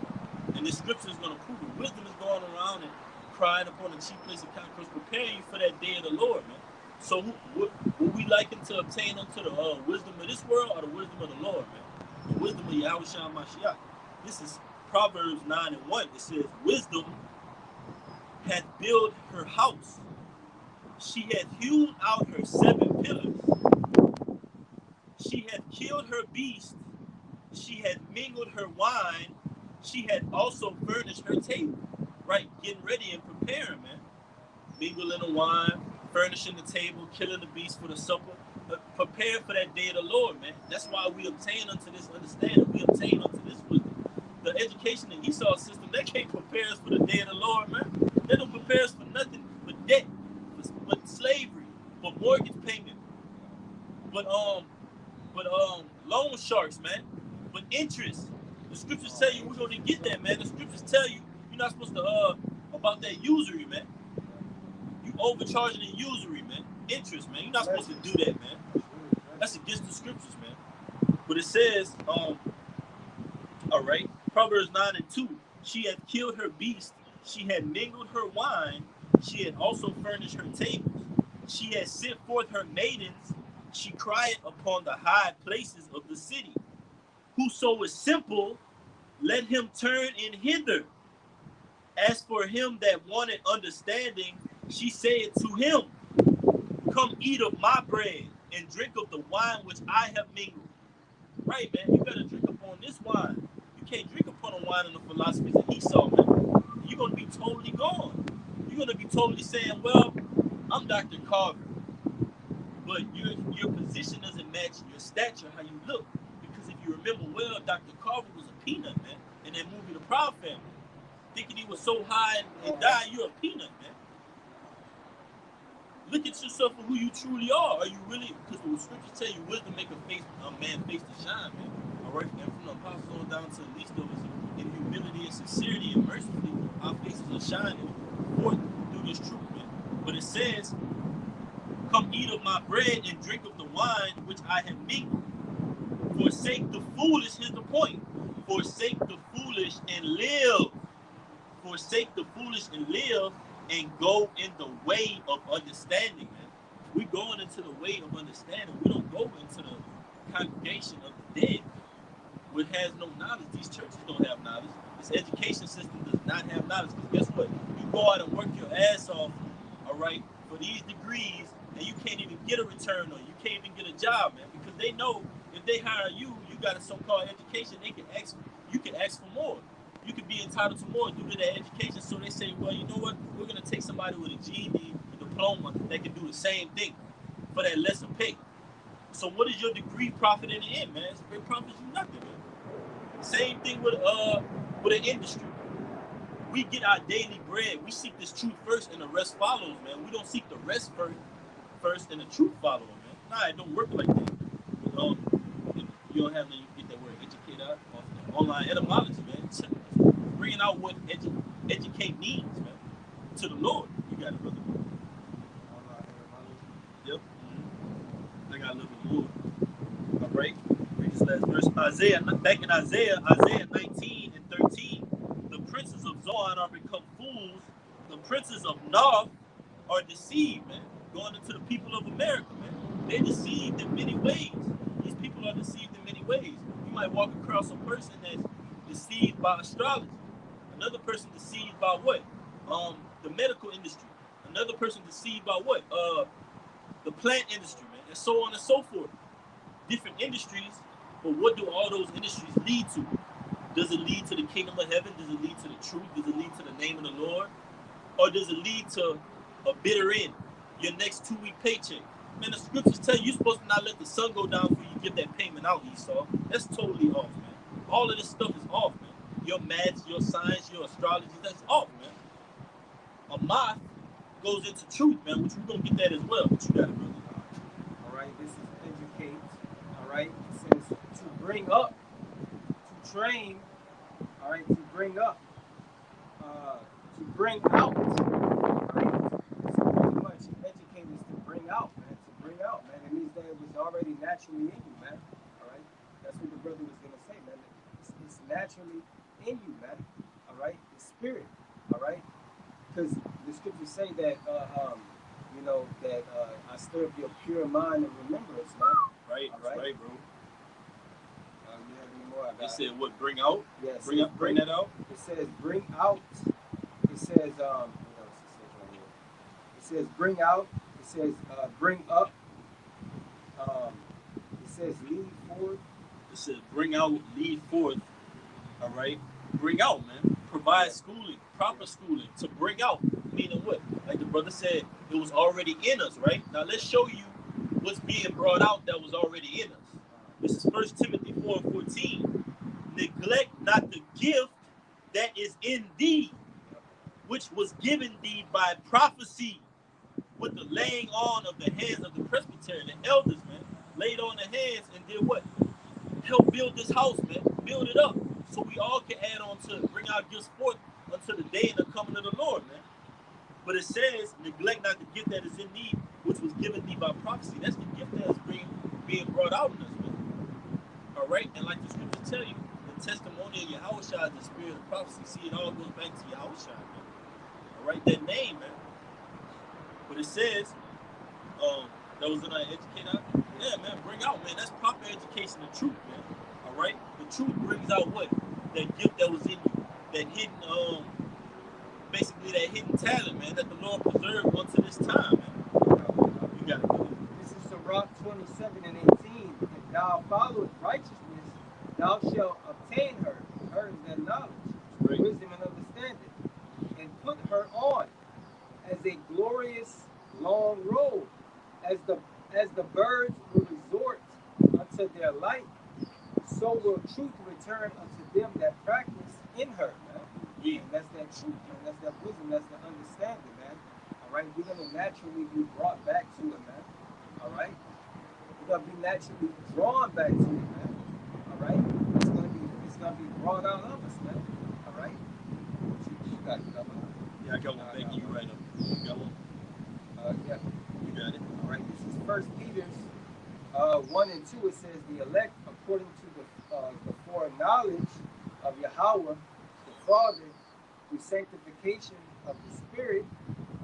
And the scripture is gonna prove it. Wisdom is going around and crying upon the chief place of concourse, preparing you for that day of the Lord, man. So what we liken to obtain unto the wisdom of this world or the wisdom of the Lord, man? The wisdom of Yahushua Mashiach. This is Proverbs 9:1. It says, wisdom hath built her house. She hath hewn out her 7 pillars. She hath killed her beast. She hath mingled her wine. She hath also furnished her table. Right? Getting ready and preparing, man. Mingling the wine, furnishing the table, killing the beast for the supper. Prepare for that day of the Lord, man. That's why we obtain unto this understanding. We obtain unto this wisdom. The education in Esau's system, they can't prepare us for the day of the Lord, man. They don't prepare us for nothing but debt, but slavery, for mortgage payment, but loan sharks, man. But interest. The scriptures tell you we're gonna get that, man. The scriptures tell you you're not supposed to about that usury, man. You overcharging in usury, man. Interest, man. You're not supposed to do that, man. That's against the scriptures, man. But it says, all right, Proverbs 9:2. She had killed her beast. She had mingled her wine. She had also furnished her tables. She had sent forth her maidens. She cried upon the high places of the city. Whoso is simple, let him turn in hither. As for him that wanted understanding, she said to him, come eat of my bread and drink of the wine which I have mingled. Right, man, you better drink upon this wine. You can't drink upon a wine in the philosophies of Esau, man. You're going to be totally gone. You're going to be totally saying, well, I'm Dr. Carver, but your position doesn't match your stature, how you look. Because if you remember well, Dr. Carver was a peanut, man, in that movie, The Proud Family. Thinking he was so high and died, you're a peanut, man. Look at yourself for who you truly are. Are you really? Because the scriptures tell you wisdom make a man face to shine, man. All right, and from the apostles on down to the least of us, in humility and sincerity and mercifully, our faces are shining forth through this truth, man. But it says, come eat of my bread and drink of the wine which I have mingled. Forsake the foolish, here's the point. Forsake the foolish and live. Forsake the foolish and live, and go in the way of understanding, man. We're going into the way of understanding. We don't go into the congregation of the dead, which has no knowledge. These churches don't have knowledge. This education system does not have knowledge. Because guess what? You go out and work your ass off, all right, for these degrees, and you can't even get a return on it. You can't even get a job, man, because they know if they hire you, you got a so-called education, you can ask for more. You could be entitled to more due to that education. So they say, well, you know what? We're going to take somebody with a GED, a diploma, that can do the same thing for that lesser pay. So what is your degree profit in the end, man? It profits you nothing, man. Same thing with an industry. We get our daily bread. We seek this truth first, and the rest follows, man. We don't seek the rest first, and the truth follows, man. Nah, it don't work like that. If you don't have nothing, you get that word educate out off the online etymology, man. Bringing out what educate means, man. To the Lord, you got it, brother. Yep. I got a little bit more. All right. Read this last verse. Back in Isaiah 19:13, the princes of Zion are become fools. The princes of North are deceived, man. Going into the people of America, man. They're deceived in many ways. These people are deceived in many ways. You might walk across a person that's deceived by astrology. Another person deceived by what? The medical industry. Another person deceived by what? The plant industry, man, and so on and so forth. Different industries, but what do all those industries lead to? Does it lead to the kingdom of heaven? Does it lead to the truth? Does it lead to the name of the Lord? Or does it lead to a bitter end? Your next 2-week paycheck. Man, the scriptures tell you you're supposed to not let the sun go down before you give that payment out, Esau. That's totally off, man. All of this stuff is off, man. Your maths, your science, your astrology, that's off, man. A moth goes into truth, man, which we're going to get that as well. But you got it, brother. All right, this is educate. All right, it says to bring up, to train. All right, to bring up, to bring out. All right, so pretty much educate is to bring out, man. To bring out, man. It means that it was already naturally in you, man. All right, that's what the brother was gonna say, man. It's naturally in you, man. All right, the spirit. All right, because the scriptures say that, that I stir up your pure mind and remembrance, man. Right, All that's right. right, bro. You have any more? I They got. said what? Bring out? Yes. Bring that out? It says bring out. It says what else it says right here? It says bring out. It says bring up. Um, it says lead forward. It says bring out, lead forth. All right, bring out, man. Provide Yeah. schooling, proper schooling to bring out. Meaning what? Like the brother said, it was already in us, right? Now let's show you what's being brought out that was already in us. This is 1 Timothy 4:14. Neglect not the gift that is in thee, which was given thee by prophecy, with the laying on of the hands of the presbytery, the elders, man, laid on the hands and did what? Help build this house, man. Build it up. So we all can add on to bring our gifts forth until the day and the coming of the Lord, man. But it says, neglect not the gift that is in thee, which was given thee by prophecy. That's the gift that is being brought out in us, man. All right? And like the scriptures tell you, the testimony of Yahweh is the spirit of prophecy. See, it all goes back to Yahweh, man. All right? That name, man. But it says, that was in our educator. Yeah, man, bring out, man. That's proper education of truth, man. All right? The truth brings out what? That gift that was in you. That hidden, basically that hidden talent, man, that the Lord preserved unto this time, man. You got it, brother. This is Sirach 27:18. If thou followest righteousness, thou shalt obtain her. Her is that knowledge, Right. wisdom, and understanding, and put her on as a glorious long robe, as the birds will resort unto their light, so will truth return unto them that practice in her, man. Yeah. And that's that truth, man. That's that wisdom. That's the understanding, man. All right, we're gonna naturally be brought back to it, man. All right, we're gonna be naturally drawn back to it, man. All right, it's gonna be brought out of us, man. All right, you got it, brother. Yeah, I got one. Thank you. Right up. You got one. Yeah. You got it. All right, this is First Peter's 1 and 2. It says the elect according to the foreknowledge of Yahweh, the Father, through sanctification of the Spirit,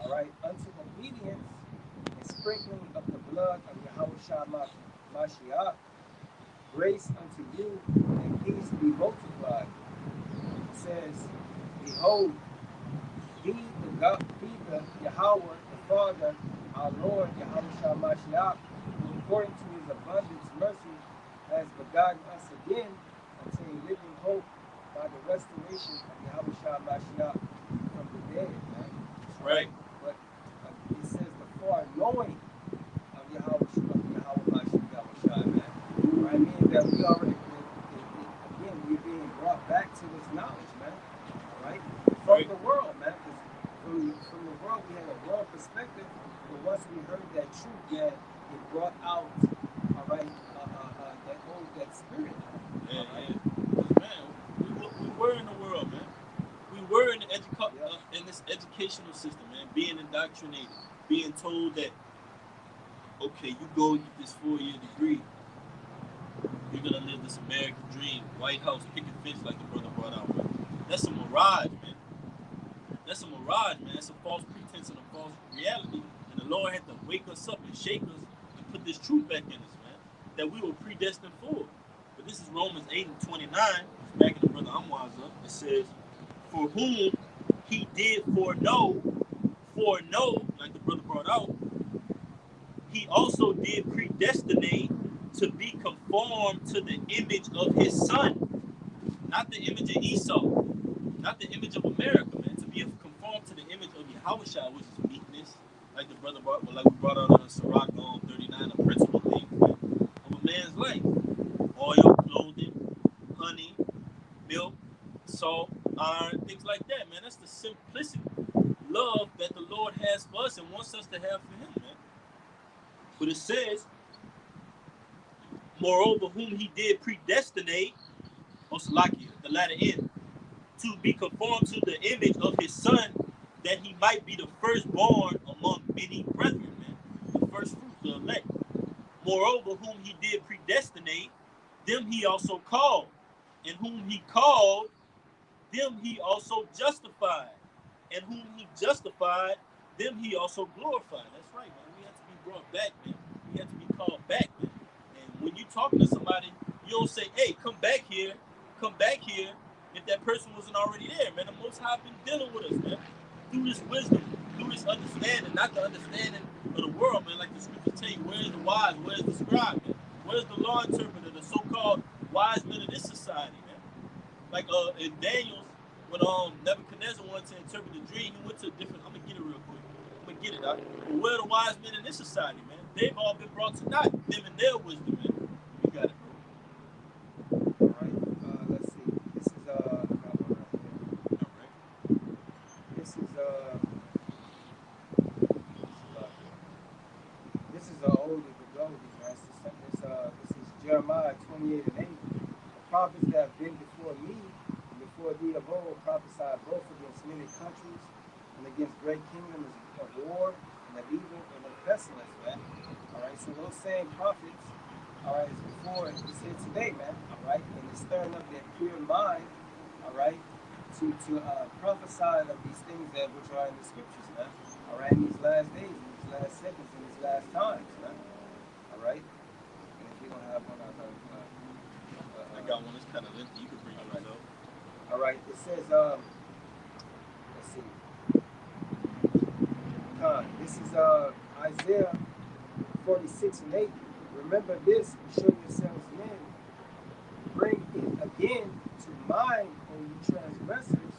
all right, unto obedience and sprinkling of the blood of Yahweh Mashiach, grace unto you and peace be multiplied. It says, behold, be the Yahweh, the Father, our Lord Yahweh Mashiach, who according to his abundance mercy has begotten us again unto a living hope by the restoration of Yahweh Mashiach from the dead, man. Right. But it says the foreknowing of Yahweh Mashiach, man. Right? Meaning that we already, again, we're being brought back to this knowledge, man. All right? From the world, man. From the world, we had a world perspective, but once we heard that truth, man, it brought out, all right, that spirit. Yeah, Right? yeah. Man, we were in the world, man. We were in in this educational system, man, being indoctrinated, being told that, okay, you go and get this 4-year degree, you're gonna live this American dream, White House, picket fence, like the brother brought out, man. That's a mirage, man. That's a mirage, man. It's a false pretense and a false reality. And the Lord had to wake us up and shake us and put this truth back in us, man, that we were predestined for. But this is Romans 8:29. Back in the brother Amwar's up. It says, for whom he did foreknow, like the brother brought out, he also did predestinate to be conformed to the image of his son. not the image of Esau, not the image of America, man. To be conformed to the image of Yahushua, which is meekness, like the brother brought, well, like we brought out on the Sirach 39, the principal things, man, of a man's life: oil, clothing, honey, milk, salt, iron, things like that, man. That's the simplicity, love that the Lord has for us and wants us to have for Him, man. But it says, moreover, whom He did predestinate, Osalakia, the latter end, to be conformed to the image of His Son, that He might be the firstborn among many brethren, man. The first fruits, the elect. Moreover, whom He did predestinate, them He also called. And whom He called, them He also justified. And whom He justified, them He also glorified. That's right, man. We have to be brought back, man. We have to be called back, man. And when you're talking to somebody, you don't say, hey, come back here, if that person wasn't already there, man. The Most High been dealing with us, man. Through this wisdom, through this understanding, not the understanding of the world, man. Like the scriptures tell you, where's the wise, where's the scribe, man? Where's the law interpreter, the so-called wise men of this society, man? Like in Daniel's, when Nebuchadnezzar wanted to interpret the dream, he went to a different. I'm gonna get it real quick. I'm gonna get it out. But where are the wise men in this society, man? They've all been brought to naught. Them and their wisdom, man. You got it, All right. Let's see. This is I got one right here. bro. All right. This is this is oldie but goldie, man. This is Jeremiah 28 and 8. The prophets that have been before me and before thee of old prophesied both against many countries and against great kingdoms of war and of evil and of pestilence, man. All right. So those same prophets, all right, is before it's here today, man. All right, and it's stirring up their pure mind, all right, to prophesy of these things that which are in the scriptures, man. All right, in these last days, in these last seconds, in these last times, man. All right, and if you don't have one, I got one that's kind of lengthy. You can bring all yours right, up. all right. It says, let's see, this is Isaiah 46 and 8. Remember this and show yourselves men. Bring it again to mind, O you transgressors.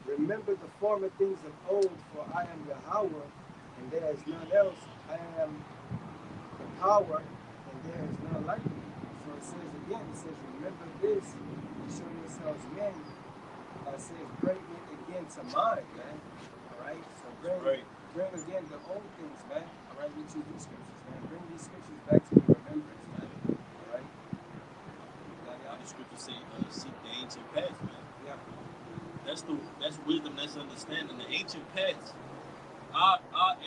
Remember the former things of old, for I am Yahweh, and there is none else. I am the power, and there is none like me. So it says again, it says, remember this, and show yourselves men. It says, bring it again to mind, man. All right? So Right. bring again the old things, man. All right, which is these scriptures, man. Bring these scriptures back to your remembrance, man. All right? The scriptures say, seek the ancient paths, man. Yeah. That's wisdom, that's understanding. The ancient paths. Our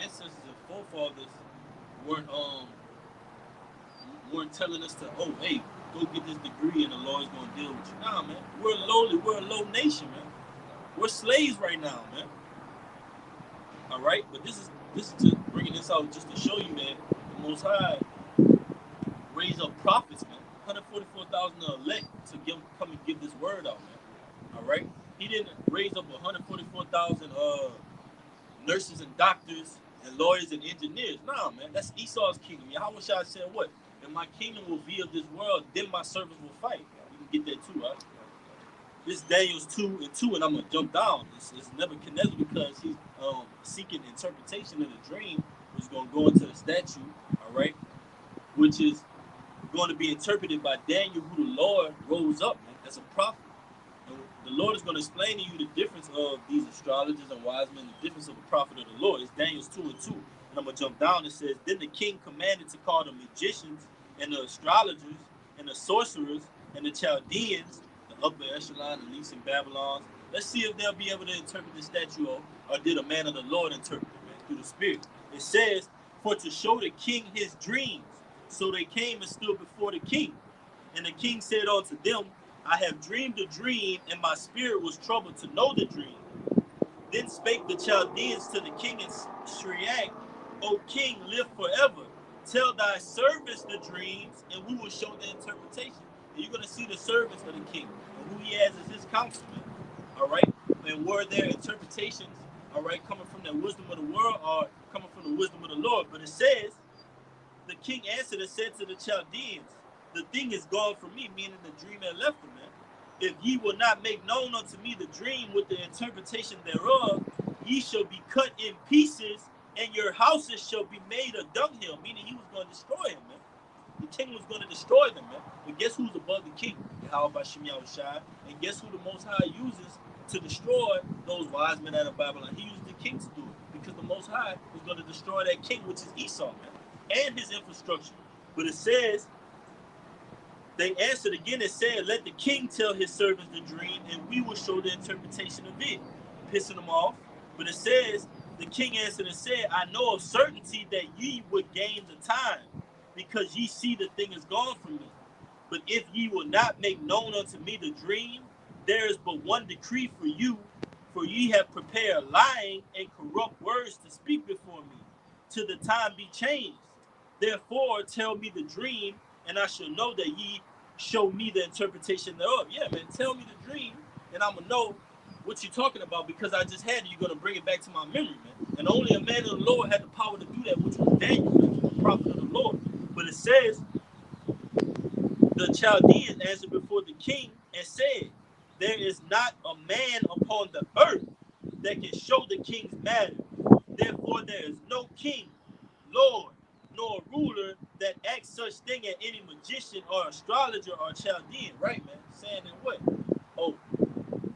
ancestors and forefathers weren't weren't telling us to, oh, hey, go get this degree and the Lord's gonna deal with you. Nah, man. We're lowly. We're a low nation, man. We're slaves right now, man. All right, but this is to bringing this out just to show you that the Most High raised up prophets, man. 144,000 elect to come and give this word out, man. All right, He didn't raise up 144,000 nurses and doctors and lawyers and engineers. Nah, man, that's Esau's kingdom. Yahweh Shai said what? And my kingdom will be of this world, then my servants will fight. You can get that too, right? This Daniel's 2 and 2, and I'm gonna jump down. It's Nebuchadnezzar because he's seeking interpretation of the dream, which is gonna go into the statue, all right, which is going to be interpreted by Daniel, who the Lord rose up, man, as a prophet. And the Lord is going to explain to you the difference of these astrologers and wise men, the difference of the prophet of the Lord. It's Daniel's 2 and 2. And I'm going to jump down. It says, then the king commanded to call the magicians and the astrologers and the sorcerers and the Chaldeans, the upper echelon, the least in Babylon. Let's see if they'll be able to interpret the statue, or did a man of the Lord interpret it, man, through the Spirit. It says, for to show the king his dreams. So they came and stood before the king. And the king said unto them, I have dreamed a dream, and my spirit was troubled to know the dream. Then spake the Chaldeans to the king in Shriak, O king, live forever. Tell thy servants the dreams, and we will show the interpretation. And you're going to see the servants of the king, and who he has as his councilman. All right? And were their interpretations, all right, coming from the wisdom of the world or coming from the wisdom of the Lord? But it says, the king answered and said to the Chaldeans, the thing is gone from me, meaning the dream had left him, man. If ye will not make known unto me the dream with the interpretation thereof, ye shall be cut in pieces, and your houses shall be made a dunghill. Meaning he was going to destroy him, man. The king was going to destroy them, man. But guess who's above the king? Yahweh Bashim Yahushai. And guess who the Most High uses to destroy those wise men out of Babylon? He used the king to do it. Because the Most High was going to destroy that king, which is Esau, man. And his infrastructure. But it says, they answered again and said, let the king tell his servants the dream, and we will show the interpretation of it. Pissing them off. But it says, the king answered and said, I know of certainty that ye would gain the time, because ye see the thing is gone from me. But if ye will not make known unto me the dream, there is but one decree for you, for ye have prepared lying and corrupt words to speak before me, till the time be changed. Therefore tell me the dream, and I shall know that ye show me the interpretation thereof. Yeah, man, tell me the dream, and I'm going to know what you're talking about, because I just had it. You're going to bring it back to my memory, man. And only a man of the Lord had the power to do that, which was Daniel, man, the prophet of the Lord. But it says, the Chaldeans answered before the king and said, there is not a man upon the earth that can show the king's matter. Therefore there is no king, lord, nor ruler that acts such thing as any magician or astrologer or Chaldean. Right, man? Saying that what? Oh,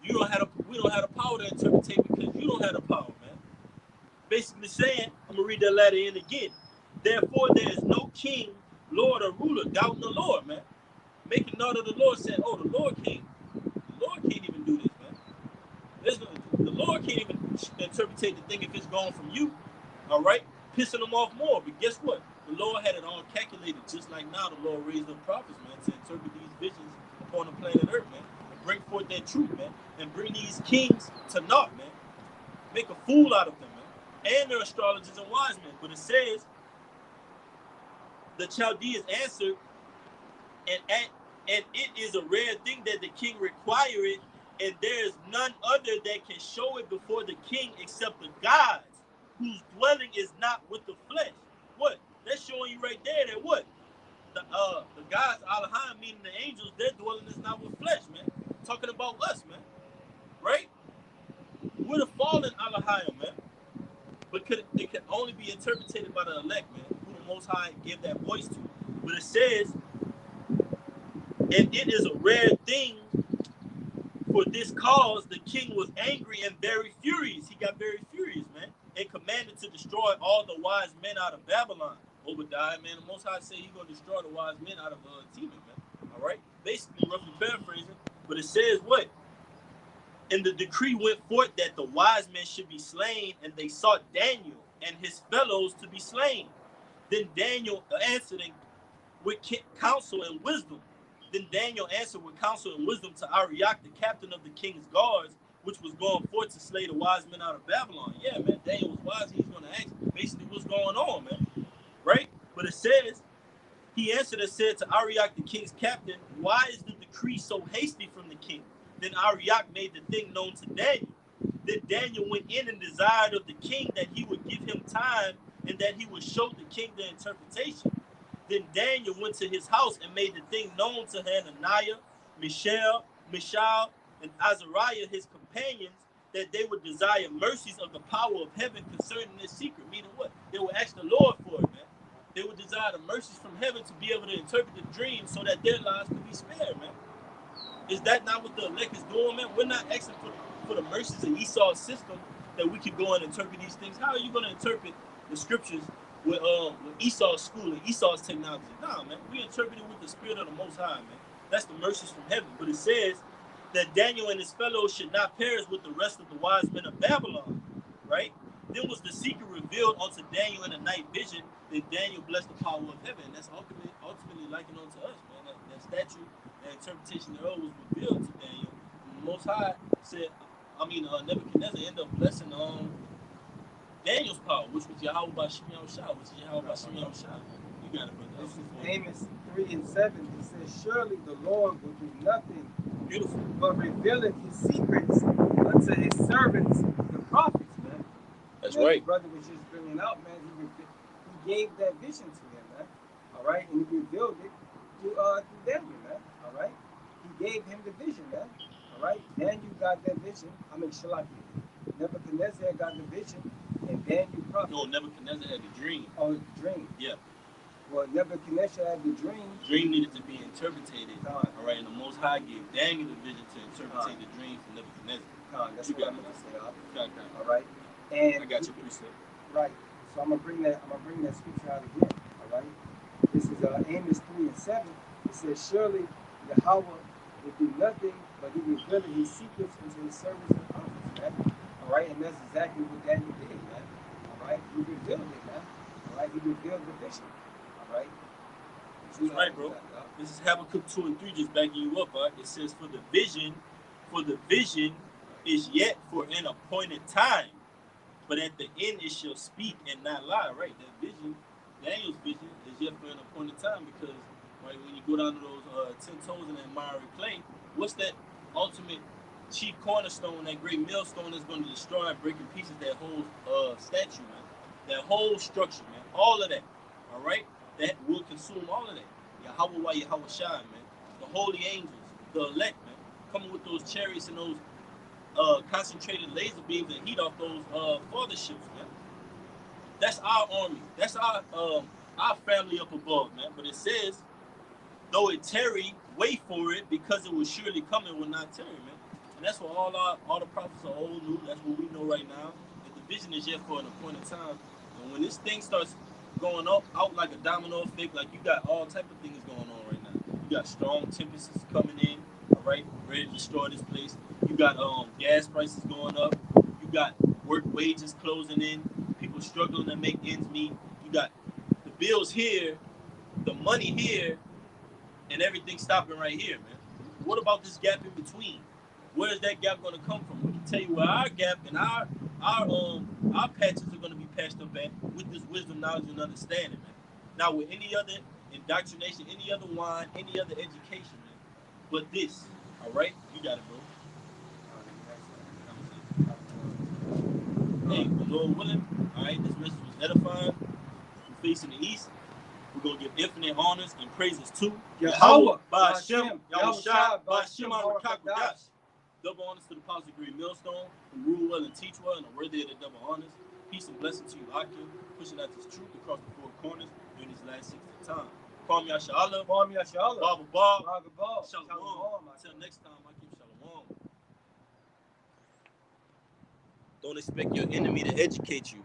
we don't have the power to interpret because you don't have the power, man. Basically saying, I'm going to read that letter in again. Therefore there is no king, lord, or ruler doubting the Lord, man. Making note of the Lord, saying, oh, the Lord can't even do this, man. The Lord can't even interpret the thing if it's gone from you. All right? Pissing them off more. But guess what? The Lord had it all calculated, just like now the Lord raised up prophets, man, to interpret these visions upon the planet Earth, man. And bring forth that truth, man. And bring these kings to naught, man. Make a fool out of them, man. And their astrologers and wise men. But it says, the Chaldeans answered, and it is a rare thing that the king require it, and there is none other that can show it before the king except the gods, whose dwelling is not with the flesh. What? That's showing you right there that what? The gods, Elohim, meaning the angels, their dwelling is not with flesh, man. Talking about us, man. Right? We're the fallen Elohim, man. But it can only be interpreted by the elect, man, who the Most High give that voice to. But it says, and it is a rare thing. For this cause, the king was angry and very furious. He got very furious, man, and commanded to destroy all the wise men out of Babylon. Obadiah, man, the Most High said he's going to destroy the wise men out of Teman, man. All right? Basically, roughly paraphrasing. But it says what? And the decree went forth that the wise men should be slain, and they sought Daniel and his fellows to be slain. Then Daniel answered with counsel and wisdom. Then Daniel answered with counsel and wisdom to Arioch, the captain of the king's guards, which was going forth to slay the wise men out of Babylon. Yeah, man, Daniel was wise. He's going to ask basically what's going on, man. Right? But it says, he answered and said to Arioch, the king's captain, why is the decree so hasty from the king? Then Arioch made the thing known to Daniel. Then Daniel went in and desired of the king that he would give him time and that he would show the king the interpretation. Then Daniel went to his house and made the thing known to Hananiah, Mishael, and Azariah, his companions, that they would desire mercies of the power of heaven concerning this secret. Meaning what? They would ask the Lord for it, man. They would desire the mercies from heaven to be able to interpret the dream so that their lives could be spared, man. Is that not what the elect is doing, man? We're not asking for the mercies of Esau's system that we can go and interpret these things. How are you going to interpret the scriptures with Esau's school and Esau's technology? Nah, man. We interpret it with the spirit of the Most High, man. That's the mercies from heaven. But it says that Daniel and his fellows should not perish with the rest of the wise men of Babylon, right? Then was the secret revealed unto Daniel in a night vision. Then Daniel blessed the power of heaven. And that's ultimately likened unto us, man. That statue, that interpretation thereof was revealed to Daniel. And the Most High said, Nebuchadnezzar ended up blessing Daniel's power, which was Yahweh Bashim Yahushua, which is Yahweh Bashim Yahushua. You got it, brother. This is Amos 3:7. It says, surely the Lord will do nothing Beautiful. but revealeth his secrets unto his servants, the prophets, man. That's man, right. The brother was just bringing out, man. He gave that vision to him, man. All right, and he revealed it to Daniel, man. All right, he gave him the vision, man. All right, Daniel got that vision. I mean, Shalaki. Nebuchadnezzar got the vision, and Daniel prophet. No, Nebuchadnezzar had the dream. Oh, dream. Yeah. Well, Nebuchadnezzar had the dream. Dream needed to be interpreted. Con. All right, and the Most High gave Daniel the vision to interpret the dream for Nebuchadnezzar. That's you what got I meant to say. Okay. All right, and I got your precept. right. So I'm gonna bring that scripture out again. All right. This is Amos 3:7. It says, "Surely Yahweh will do nothing, but He revealed His secrets unto His servants and prophets." Man. All right, and that's exactly what Daniel did, man. All right, He revealed it, man. All right, He revealed the vision. All right. That's right, bro. This is Habakkuk 2 and 3 just backing you up. It says, for the vision is yet for an appointed time, but at the end it shall speak and not lie. Right, that vision, Daniel's vision, is yet for an appointed time, because right when you go down to those 10 toes in that miry clay, what's that ultimate chief cornerstone, that great millstone that's going to destroy and break in pieces that whole statue, man, that whole structure, man, all of that. All right, that will consume all of that. Yahweh, Yahweh Shai, man, the holy angels, the elect, man, coming with those chariots and those concentrated laser beams and heat off those father ships, man. That's our army. That's our family up above, man. But it says, though it tarry, wait for it, because it will surely come and will not tarry, man. And that's what all the prophets are old new. That's what we know right now. That the vision is yet for an appointed time. And when this thing starts going up out like a domino effect, like you got all type of things going on right now. You got strong tempests coming in, all right, ready to destroy this place. You got gas prices going up. You got work wages closing in. People struggling to make ends meet. You got the bills here, the money here, and everything stopping right here, man. What about this gap in between? Where is that gap going to come from? We can tell you where our gap and our patches are going to be patched up at with this wisdom, knowledge, and understanding, man. Now, with any other indoctrination, any other wine, any other education, man, but this, all right? You got it, bro. Hey, the Lord willing, all right, this message was edifying. We're facing the east. We're going to give infinite honors and praises to Yahweh, Ba'ashem, Yahushua, Ba'ashem, Arakakadash. Double honors to the positive degree millstone, who rule well and teach well and are worthy of the double honors. Peace and blessing to you, Akim, pushing out this truth across the four corners during these last 60 times. Kwam Yashala, Baba Bob, Shalom. Until next time, Akim, Shalom. Don't expect your enemy to educate you.